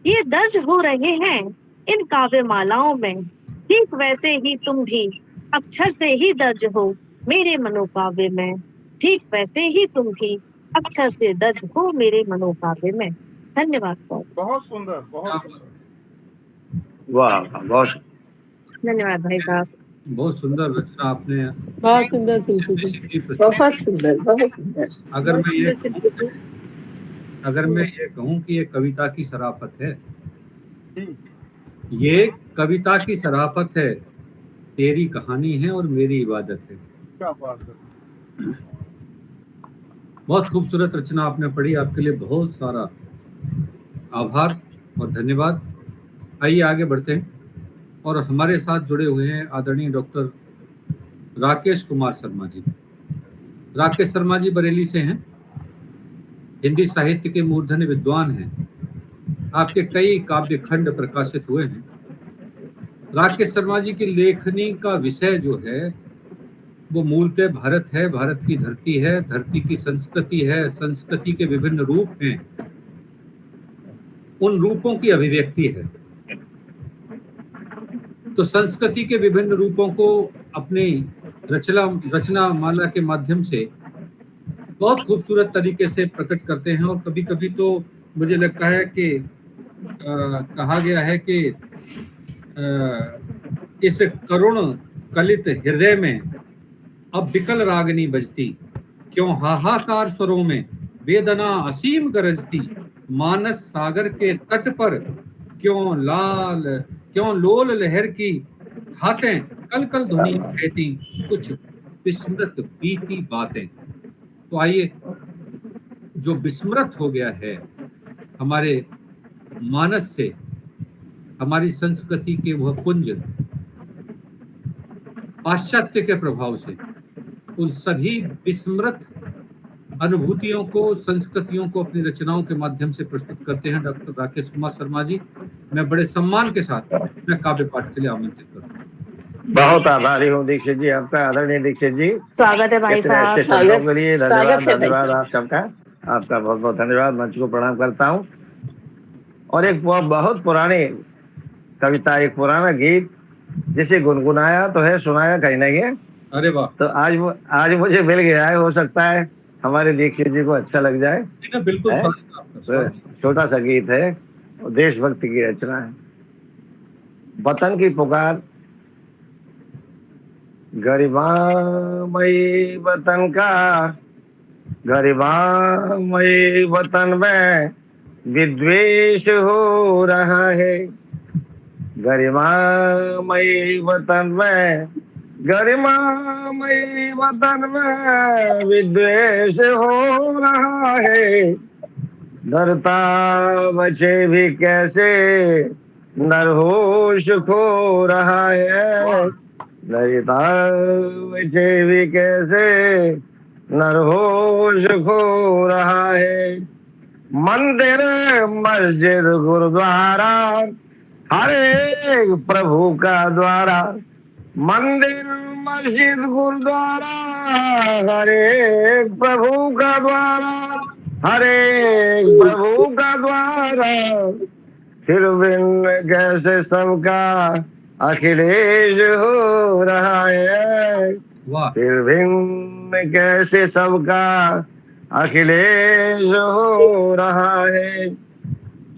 S8: ये दर्ज हो रहे हैं इन काव्य मालाओं में, ठीक वैसे ही तुम भी अक्षर से ही दर्ज हो मेरे मनोकाव्य में, ठीक वैसे ही तुम भी अक्षर से दर्ज हो मेरे मनोकाव्य में। धन्यवाद सर।
S1: बहुत सुंदर, बहुत सुंदर।
S5: वाह, बहुत
S8: धन्यवाद भाई साहब।
S2: बहुत सुंदर रचना आपने,
S7: बहुत सुंदर शिल्पी जी, बहुत सुंदर, बहुत सुंदर।
S2: अगर मैं ये कहूँ कि ये कविता की शराफत है, ये कविता की शराफत है, तेरी कहानी है और मेरी इबादत है।
S1: क्या बात है।
S2: बहुत खूबसूरत रचना आपने पढ़ी, आपके लिए बहुत सारा आभार और धन्यवाद। आइए आगे बढ़ते हैं और हमारे साथ जुड़े हुए हैं आदरणीय डॉक्टर राकेश कुमार शर्मा जी। राकेश शर्मा जी बरेली से हैं, हिंदी साहित्य के मूर्धन्य विद्वान हैं, आपके कई काव्य खंड प्रकाशित हुए हैं। राकेश शर्मा जी की लेखनी का विषय जो है वो मूलतः भारत है, भारत की धरती है, धरती की संस्कृति है, संस्कृति के विभिन्न रूप हैं, उन रूपों की अभिव्यक्ति है। तो संस्कृति के विभिन्न रूपों को अपनी रचना माला के माध्यम से बहुत खूबसूरत तरीके से प्रकट करते हैं। और कभी कभी तो मुझे लगता है कि कहा गया है कि इस करुण कलित हृदय में अब विकल रागनी बजती, क्यों हाहाकार स्वरों में वेदना असीम गरजती, मानस सागर के तट पर क्यों लोल लहर की खातें कल कल ध्वनि कहती, कुछ विस्मृत बीती बातें। तो आइए, जो विस्मृत हो गया है हमारे मानस से, हमारी संस्कृति के वह पुंज पाश्चात्य के प्रभाव से, उन सभी विस्मृत अनुभूतियों को, संस्कृतियों को अपनी रचनाओं के माध्यम से प्रस्तुत करते हैं डॉक्टर राकेश कुमार शर्मा जी। मैं बड़े सम्मान के साथ मैं काव्य पाठ के लिए आमंत्रित करता हूँ।
S5: बहुत आभारी हूँ दीक्षित जी आपका, आदरणीय दीक्षित जी।
S8: स्वागत है भाई साहब।
S5: के लिए धन्यवाद आप सबका, आपका बहुत बहुत धन्यवाद। मंच को प्रणाम करता हूँ। और एक बहुत पुरानी कविता, एक पुराना गीत जिसे गुनगुनाया तो है, सुनाया कहीं नहीं है।
S2: अरे वाह।
S5: तो आज मुझे मिल गया है, हो सकता है हमारे दीक्षित जी को अच्छा लग जाए।
S2: बिल्कुल।
S5: छोटा सा गीत है, देशभक्ति की रचना है। वतन की पुकार, गरिमामयी वतन का, गरिमामयी वतन में विद्वेष हो रहा है। गरिमामयी वतन में, गरिमामयी वतन में विद्वेष हो रहा है। डरता बचे भी कैसे, नरहोश खो रहा है। डरता बचे भी कैसे, नरहोश खो रहा है। मंदिर मस्जिद गुरुद्वारा हर एक प्रभु का द्वारा। मंदिर मस्जिद गुरुद्वारा हर एक प्रभु का द्वारा, हर एक प्रभु का द्वारा। फिर बिन कैसे सबका अखिलेश हो रहा है। फिर बिन कैसे सबका अखिलेश हो रहा है।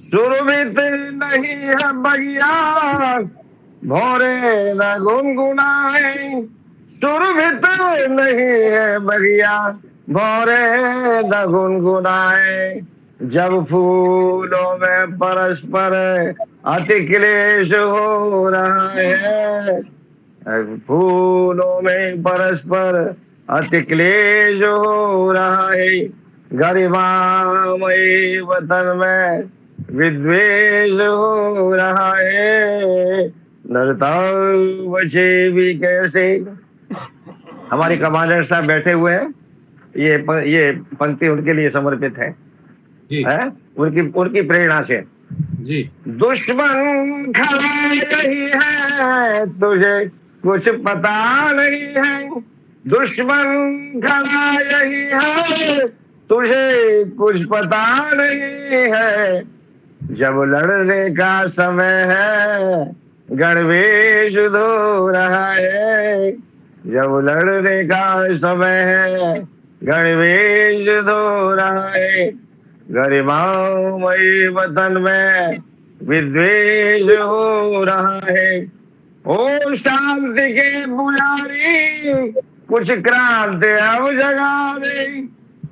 S5: सुरभित नहीं है बगिया, भोरे न गुनगुनाए। सुरभित नहीं है बगिया, भोरे न गुनगुनाए। जब फूलों में परस्पर अति क्लेश हो रहा है। फूलों में परस्पर अति क्लेश हो रहा है। गरिमामयी वतन में विद्वेष हो रहा है। डरता बचे भी कैसे। हमारे कमांडर साहब बैठे हुए हैं, ये पंक्ति उनके लिए समर्पित है
S2: जी।
S5: उनकी प्रेरणा से
S2: जी।
S5: दुश्मन खड़ा यही है, तुझे कुछ पता नहीं है। दुश्मन खड़ा यही है, तुझे कुछ पता नहीं है। जब लड़ने का समय है, गणवेश धो रहा है। जब लड़ने का समय है, गणवेश धो रहा है। गरिमामयी वतन में विद्वेष हो रहा है। ओ शांति के पुजारी, कुछ क्रांति अब जगा दे।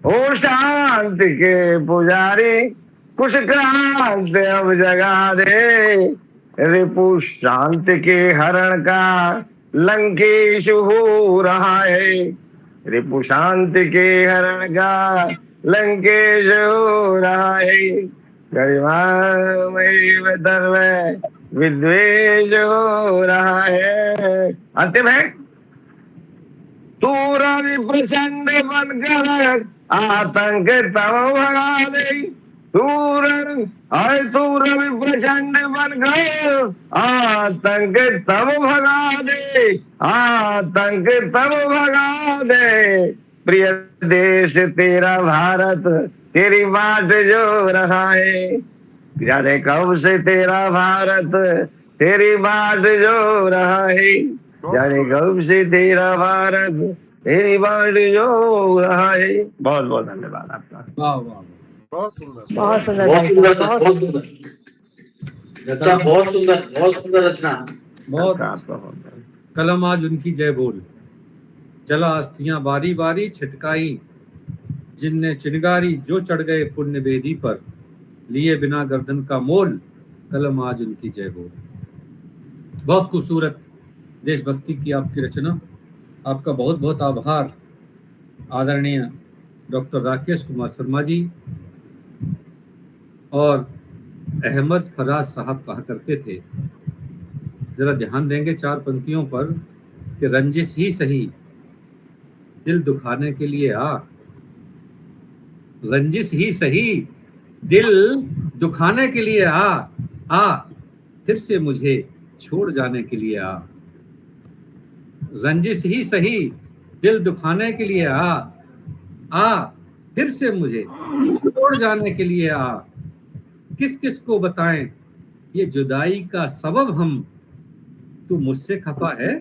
S5: ओ शांति के पुजारी, कुछ क्रांति अब जगा दे। रिपु शांति के हरण का लंकेश हो रहा है। रिपु शांति के हरण का लंकेश हो रहा है। गरिमामयी वतन में विद्वेष हो रहा है। अंतिम है, तू रवि प्रचंड बनकर आतंक तब भगा दे। तू रवि प्रचंड बनकर आतंक तब भगा दे। आतंक तब भगा दे। प्रिय देश तेरा भारत तेरी बात जो रहा है। जाने कब से तेरा भारत तेरी बात जो रहा है। जाने कब से तेरा भारत तेरी बात जो रहा है। बहुत बहुत धन्यवाद आपका।
S2: वाह वाह,
S1: बहुत सुंदर।
S8: बहुत सुंदर
S9: बहुत
S8: भाई
S9: सुंदर,
S8: साहब,
S9: बहुत सुंदर रचना, बहुत सुंदर रचना।
S2: बहुत
S5: आपका बहुत
S2: कलम आज उनकी जय बोल। चला अस्थियां बारी बारी छिटकाई, जिनने चिनगारी जो चढ़ गए पुण्य वेदी पर, लिए बिना गर्दन का मोल, कलम आज उनकी जय बोल। बहुत खूबसूरत देशभक्ति की आपकी रचना। आपका बहुत बहुत आभार आदरणीय डॉक्टर राकेश कुमार शर्मा जी। और अहमद फराज साहब कहा करते थे, जरा ध्यान देंगे चार पंक्तियों पर, कि रंजिश ही सही दिल दुखाने के लिए आ। रंजिश ही सही दिल दुखाने के लिए आ फिर से मुझे छोड़ जाने के लिए आ। रंजिश ही सही दिल दुखाने के लिए आ फिर से मुझे छोड़ जाने के लिए आ। किस किस को बताएं ये जुदाई का सबब हम, तू मुझसे खफा है,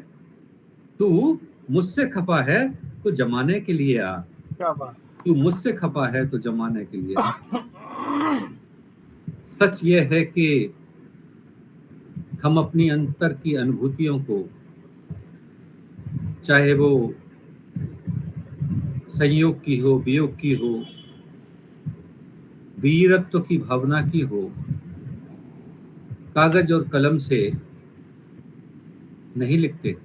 S2: तू मुझसे खफा है तो जमाने के लिए आ।
S1: क्या बात।
S2: तू मुझसे खफा है तो जमाने के लिए आ। सच यह है कि हम अपनी अंतर की अनुभूतियों को, चाहे वो संयोग की हो, वियोग की हो, वीरत्व की भावना की हो, कागज और कलम से नहीं लिखते।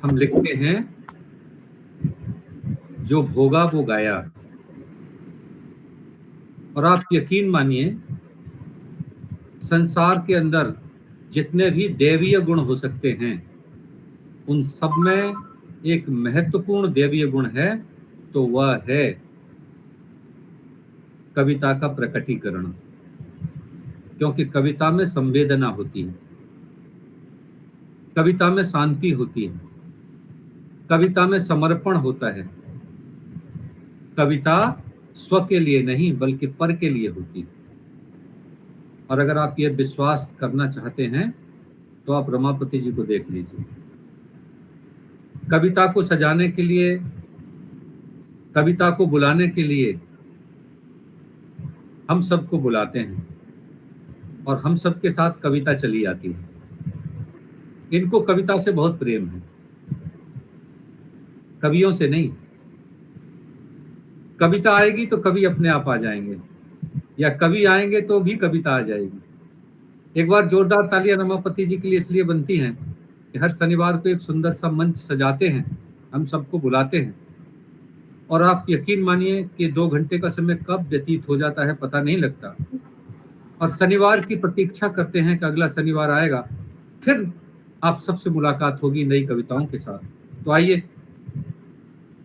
S2: हम लिखते हैं जो भोगा वो गाया। और आप यकीन मानिए, संसार के अंदर जितने भी दैवीय गुण हो सकते हैं, उन सब में एक महत्वपूर्ण दैवीय गुण है, तो वह है कविता का प्रकटीकरण। क्योंकि कविता में संवेदना होती है, कविता में शांति होती है, कविता में समर्पण होता है। कविता स्व के लिए नहीं बल्कि पर के लिए होती है। और अगर आप ये विश्वास करना चाहते हैं तो आप रमापति जी को देख लीजिए। कविता को सजाने के लिए, कविता को बुलाने के लिए हम सबको बुलाते हैं और हम सबके साथ कविता चली आती है। इनको कविता से बहुत प्रेम है, कवियों से नहीं। कविता आएगी तो कवि अपने आप आ जाएंगे, या कवि आएंगे तो भी कविता आ जाएगी। एक बार जोरदार तालियां रमापति जी के लिए इसलिए बनती हैं कि हर शनिवार को एक सुंदर सा मंच सजाते हैं, हम सबको बुलाते हैं, और आप यकीन मानिए कि 2 घंटे का समय कब व्यतीत हो जाता है पता नहीं लगता। और शनिवार की प्रतीक्षा करते हैं कि अगला शनिवार आएगा, फिर आप सबसे मुलाकात होगी नई कविताओं के साथ। तो आइए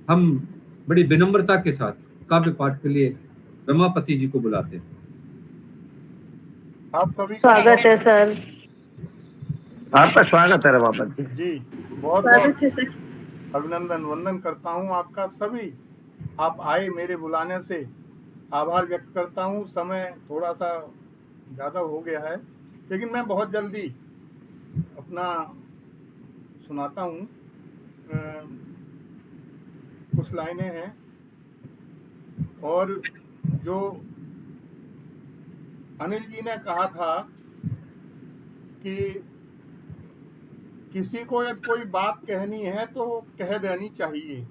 S2: हम बड़ी विनम्रता के साथ काव्य पाठ के लिए रमापति जी को बुलाते हैं।
S1: आप सभी
S8: स्वागत है सर।
S5: आपका स्वागत है रमापति
S1: जी, बहुत
S4: स्वागत है सर।
S1: अभिनंदन वंदन करता हूँ आपका। सभी आप आए मेरे बुलाने से, आभार व्यक्त करता हूँ। समय थोड़ा सा ज़्यादा हो गया है, लेकिन मैं बहुत जल्दी अपना सुनाता हूँ। कुछ लाइनें हैं, और जो अनिल जी ने कहा था कि किसी को यदि कोई बात कहनी है तो कह देनी चाहिए।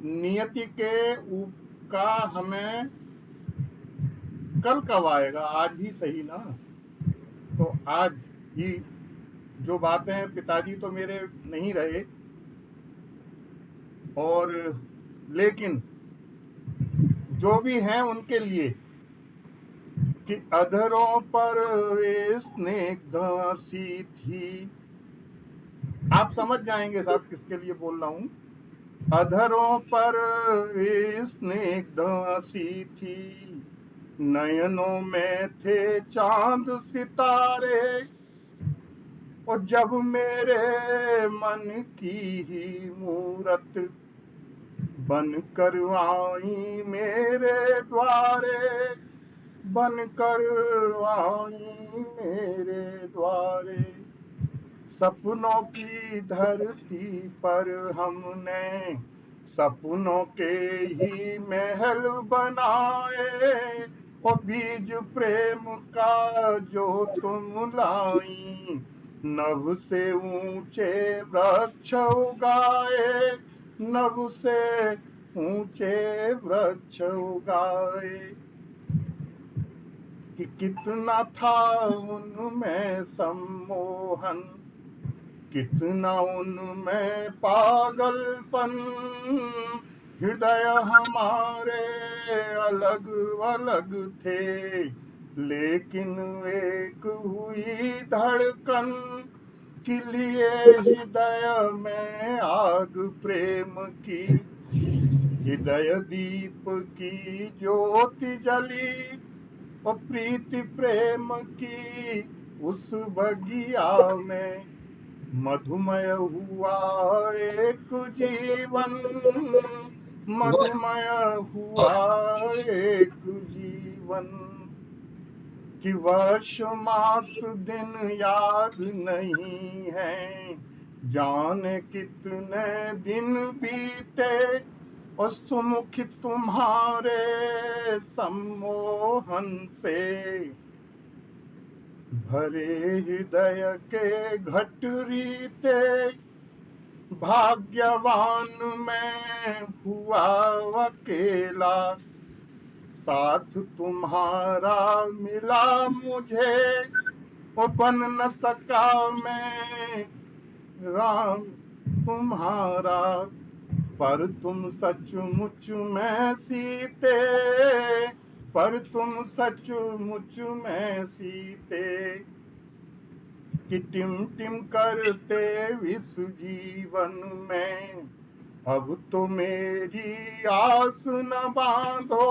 S1: नियति के का हमें कल कब आएगा, आज ही सही ना। तो आज ही जो बातें, पिताजी तो मेरे नहीं रहे, और लेकिन जो भी हैं उनके लिए, कि अधरों पर स्निग्ध सी थी। आप समझ जाएंगे साहब किसके लिए बोल रहा हूँ। अधरों पर स्निग्ध सी थी, नयनों में थे चांद सितारे, और जब मेरे मन की ही मूरत बनकर आई मेरे द्वारे, बनकर आई मेरे द्वारे। सपनों की धरती पर हमने सपनों के ही महल बनाए, और बीज प्रेम का जो तुम लाई, नभ से ऊंचे वृक्ष उगाए, नभ से ऊंचे वृक्ष उगाए। कि कितना था उनमें सम्मोहन, कितना उनमें पागलपन, हृदय हमारे अलग अलग थे, लेकिन एक हुई धड़कन, कि लिए हृदय में आग प्रेम की, हृदय दीप की ज्योति जली, और प्रीति प्रेम की उस बगिया में मधुमय हुआ एक जीवन, मधुमय हुआ एक जीवन। कि वर्ष मास दिन याद नहीं है, जाने कितने दिन बीते, और सुमुख तुम्हारे सम्मोहन से भरे हृदय के घट रीते भाग्यवान मैं हुआ अकेला। साथ तुम्हारा मिला मुझे वो बन न सका मैं राम तुम्हारा। पर तुम सचमुच में सीते, पर तुम सचमुच में सीते कि टिम टिम करते विष जीवन में। अब तो मेरी आस न बांधो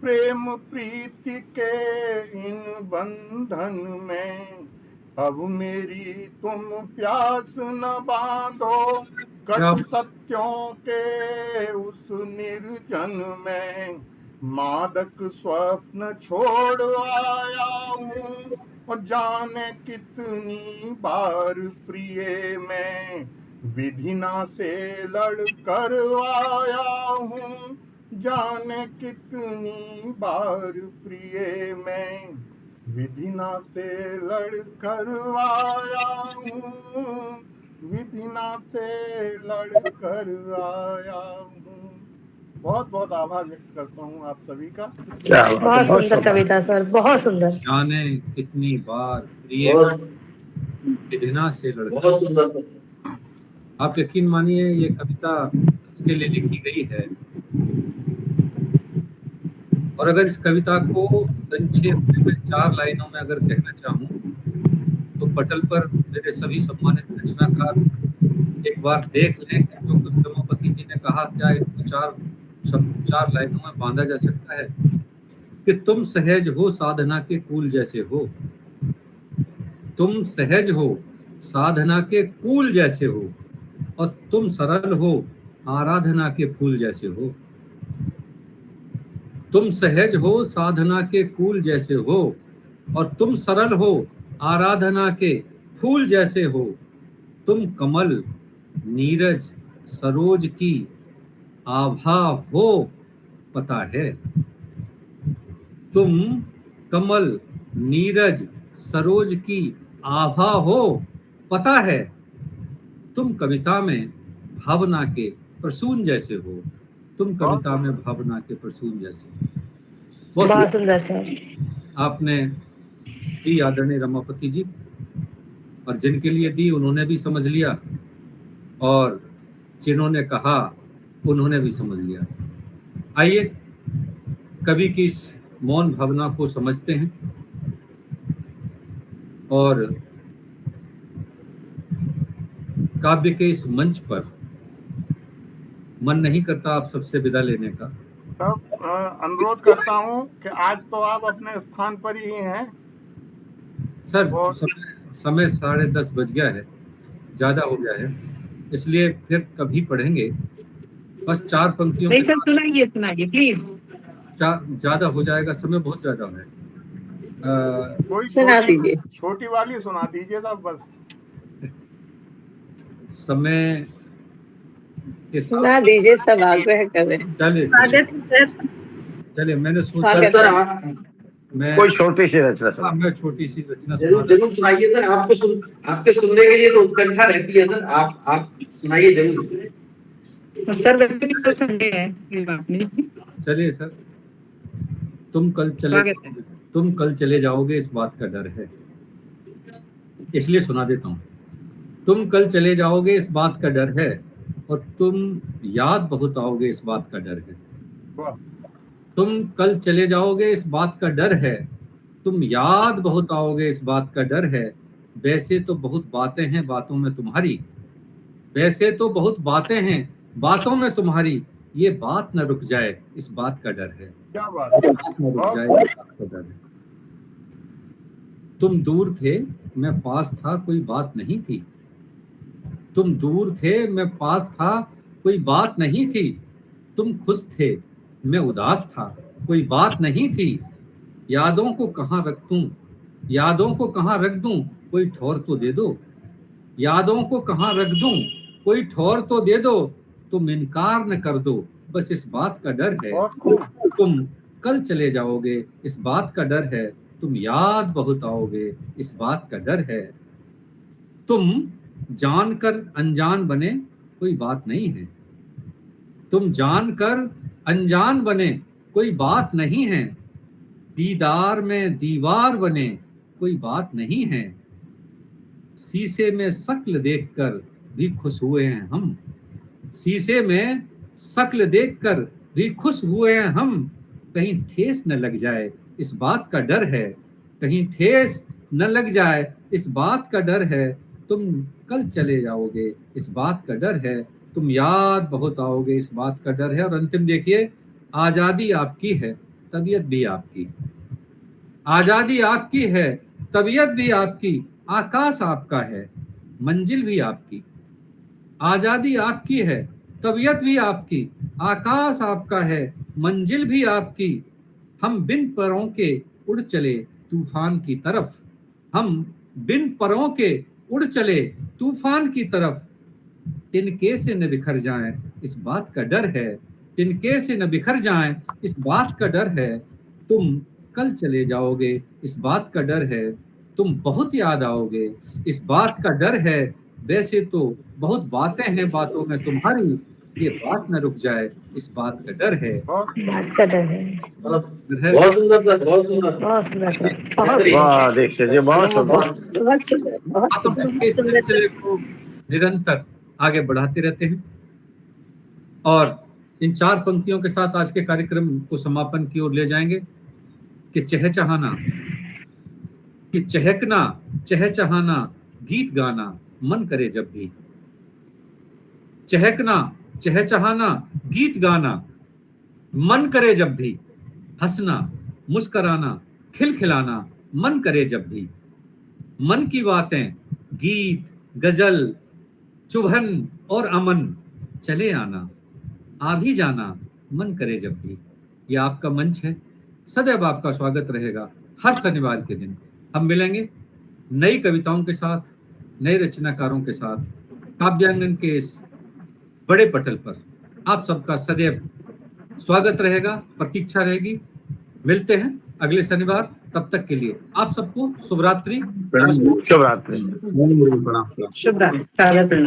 S1: प्रेम प्रीति के इन बंधन में। अब मेरी तुम प्यास न बांधो कटु सत्यों के उस निर्जन में। मादक स्वप्न छोड़ आया हूँ और जाने कितनी बार प्रिय मैं विधिना से लड़ कर आया हूँ। जाने कितनी बार प्रिय मैं विधिना से लड़ कर आया हूँ, विधिना से लड़ कर आया हूँ। बहुत बहुत आभार व्यक्त करता हूँ आप सभी का।
S8: बहुत सुंदर कविता सर, बहुत सुंदर।
S2: जाने कितनी बार प्रिय विधिना से लड़।
S9: बहुत सुंदर।
S2: आप यकीन मानिए ये कविता उसके लिए लिखी गई है, और अगर इस कविता को संक्षेप में 4 लाइनों में अगर कहना चाहूँ तो पटल पर मेरे सभी सम्मानित रचनाकार एक बार देख लें कि जो कुछ रमापति जी ने कहा क्या इनको 4 लाइनों में बांधा जा सकता है। कि तुम सहज हो साधना के कूल जैसे हो, तुम सहज हो साधना के कूल जैसे हो, और तुम सरल हो आराधना के फूल जैसे हो। तुम सहज हो साधना के कूल जैसे हो, और तुम सरल हो आराधना के फूल जैसे हो। तुम कमल नीरज सरोज की आभा हो पता है। तुम कमल नीरज सरोज की आभा हो पता है। तुम कविता में भावना के प्रसून जैसे हो, तुम कविता में भावना के प्रसून जैसे हो।
S8: बहुत सुंदर सर।
S2: आपने दी आदरणीय रमापति जी, और जिनके लिए दी उन्होंने भी समझ लिया, और जिन्होंने कहा उन्होंने भी समझ लिया। आइए कवि की इस मौन भावना को समझते हैं, और काव्य के इस मंच पर मन नहीं करता आप सबसे विदा लेने का।
S1: तब अनुरोध करता हूँ कि आज तो आप अपने स्थान पर ही हैं
S2: सर। समय 10:30 बज गया है, ज्यादा हो गया है, इसलिए फिर कभी पढ़ेंगे। बस 4 पंक्तियों
S3: नहीं सर, सुनाइए प्लीज।
S2: ज्यादा हो जाएगा, समय बहुत ज्यादा है।
S1: कोई
S8: सुना दीजिए,
S1: छोटी वाली सुना दीजिए साहब बस।
S2: समय
S8: सुना दीजिए, सब आग्रह कर रहे हैं।
S2: चलिए मैंने
S8: सोचा
S2: मैं
S5: कोई छोटी सी रचना।
S2: हाँ, मैं छोटी सी रचना
S9: जरूर सुनाइए सर। आपके सुनने के लिए तो उत्कंठा रहती है सर। आप सुनाइए जरूर
S3: सर। वैसे भी कल संडे है, ये बात नहीं।
S2: चलिए सर। तुम कल चले जाओगे इस बात का डर है, इसलिए सुना देता हूँ। तुम कल चले जाओगे इस बात का डर है, और तुम याद बहुत आओगे इस बात का डर है। तुम कल चले जाओगे इस बात का डर है, तुम याद बहुत आओगे इस बात का डर है। वैसे तो बहुत बातें हैं बातों में तुम्हारी, वैसे तो बहुत बातें हैं बातों में तुम्हारी। ये बात न रुक जाए इस बात का डर है।
S1: क्या बात
S2: न रुक जाए इस बात का डर है। तुम दूर थे मैं पास था कोई बात नहीं थी, तुम दूर थे मैं पास था कोई बात नहीं थी। तुम खुश थे मैं उदास था कोई बात नहीं थी। यादों को कहाँ रख दूं, यादों को कहाँ रख दूं, कोई ठौर तो दे दो। यादों को कहाँ रख दूं, कोई ठौर तो दे दो। तुम इनकार न कर दो बस इस बात का डर है
S1: बहुत खूब।
S2: तुम कल चले जाओगे, इस बात का डर है तुम याद बहुत आओगे, इस बात का डर है। तुम जानकर अनजान बने कोई बात नहीं है, तुम जानकर अनजान बने कोई बात नहीं है, दीदार में दीवार बने कोई बात नहीं है, शीशे में शक्ल देखकर भी खुश हुए हैं हम, शीशे में शक्ल देखकर भी खुश हुए हैं हम, कहीं ठेस न लग जाए इस बात का डर है, कहीं ठेस न लग जाए इस बात का डर है, तुम कल चले जाओगे इस बात का डर है, तुम याद बहुत आओगे इस बात का डर है। और अंतिम देखिए, आजादी आपकी है तबीयत भी आपकी, आजादी आपकी है तबीयत भी आपकी, आकाश आपका है मंजिल भी आपकी, आजादी आपकी है तबीयत भी आपकी, आकाश आपका है मंजिल भी आपकी, हम बिन परों के उड़ चले तूफान की तरफ, हम बिन परों के उड़ चले तूफान की तरफ, तिनके से न बिखर जाएं इस बात का डर है, तिनके से न बिखर जाएं इस बात का डर है, तुम कल चले जाओगे इस बात का डर है, तुम बहुत याद आओगे इस बात का डर है, वैसे तो बहुत बातें हैं बातों में तुम्हारी, ये बात न रुक जाए इस बात का डर है,
S7: बात का डर है।
S9: बहुत सुंदर सर, बहुत सुंदर,
S7: बहुत सुंदर सर, बहुत
S5: वाह दीक्षित जी, बहुत सुंदर।
S7: बहुत सुंदर, बहुत
S2: आप
S7: सुंदर,
S2: लोग इस सिलसिले को निरंतर आगे बढ़ाते रहते हैं। और इन 4 पंक्तियों के साथ आज के कार्यक्रम को समापन की ओर ले जाएंगे कि चहचहाना, कि चहकना चहचहाना गीत गाना मन करे जब भी, चहकना चहचहाना गीत गाना मन करे जब भी, हंसना मुस्कराना खिलखिलाना मन करे जब भी, मन की बातें गीत गजल चुभन और अमन चले आना आ भी जाना मन करे जब भी। यह आपका मंच है, सदैव आपका स्वागत रहेगा। हर शनिवार के दिन हम मिलेंगे नई कविताओं के साथ, नए रचनाकारों के साथ, काव्यांगन के इस बड़े पटल पर आप सबका सदैव स्वागत रहेगा, प्रतीक्षा रहेगी। मिलते हैं अगले शनिवार, तब तक के लिए आप सबको शुभ रात्रि,
S5: शुभ रात्रि।
S3: शुभ रात्रि।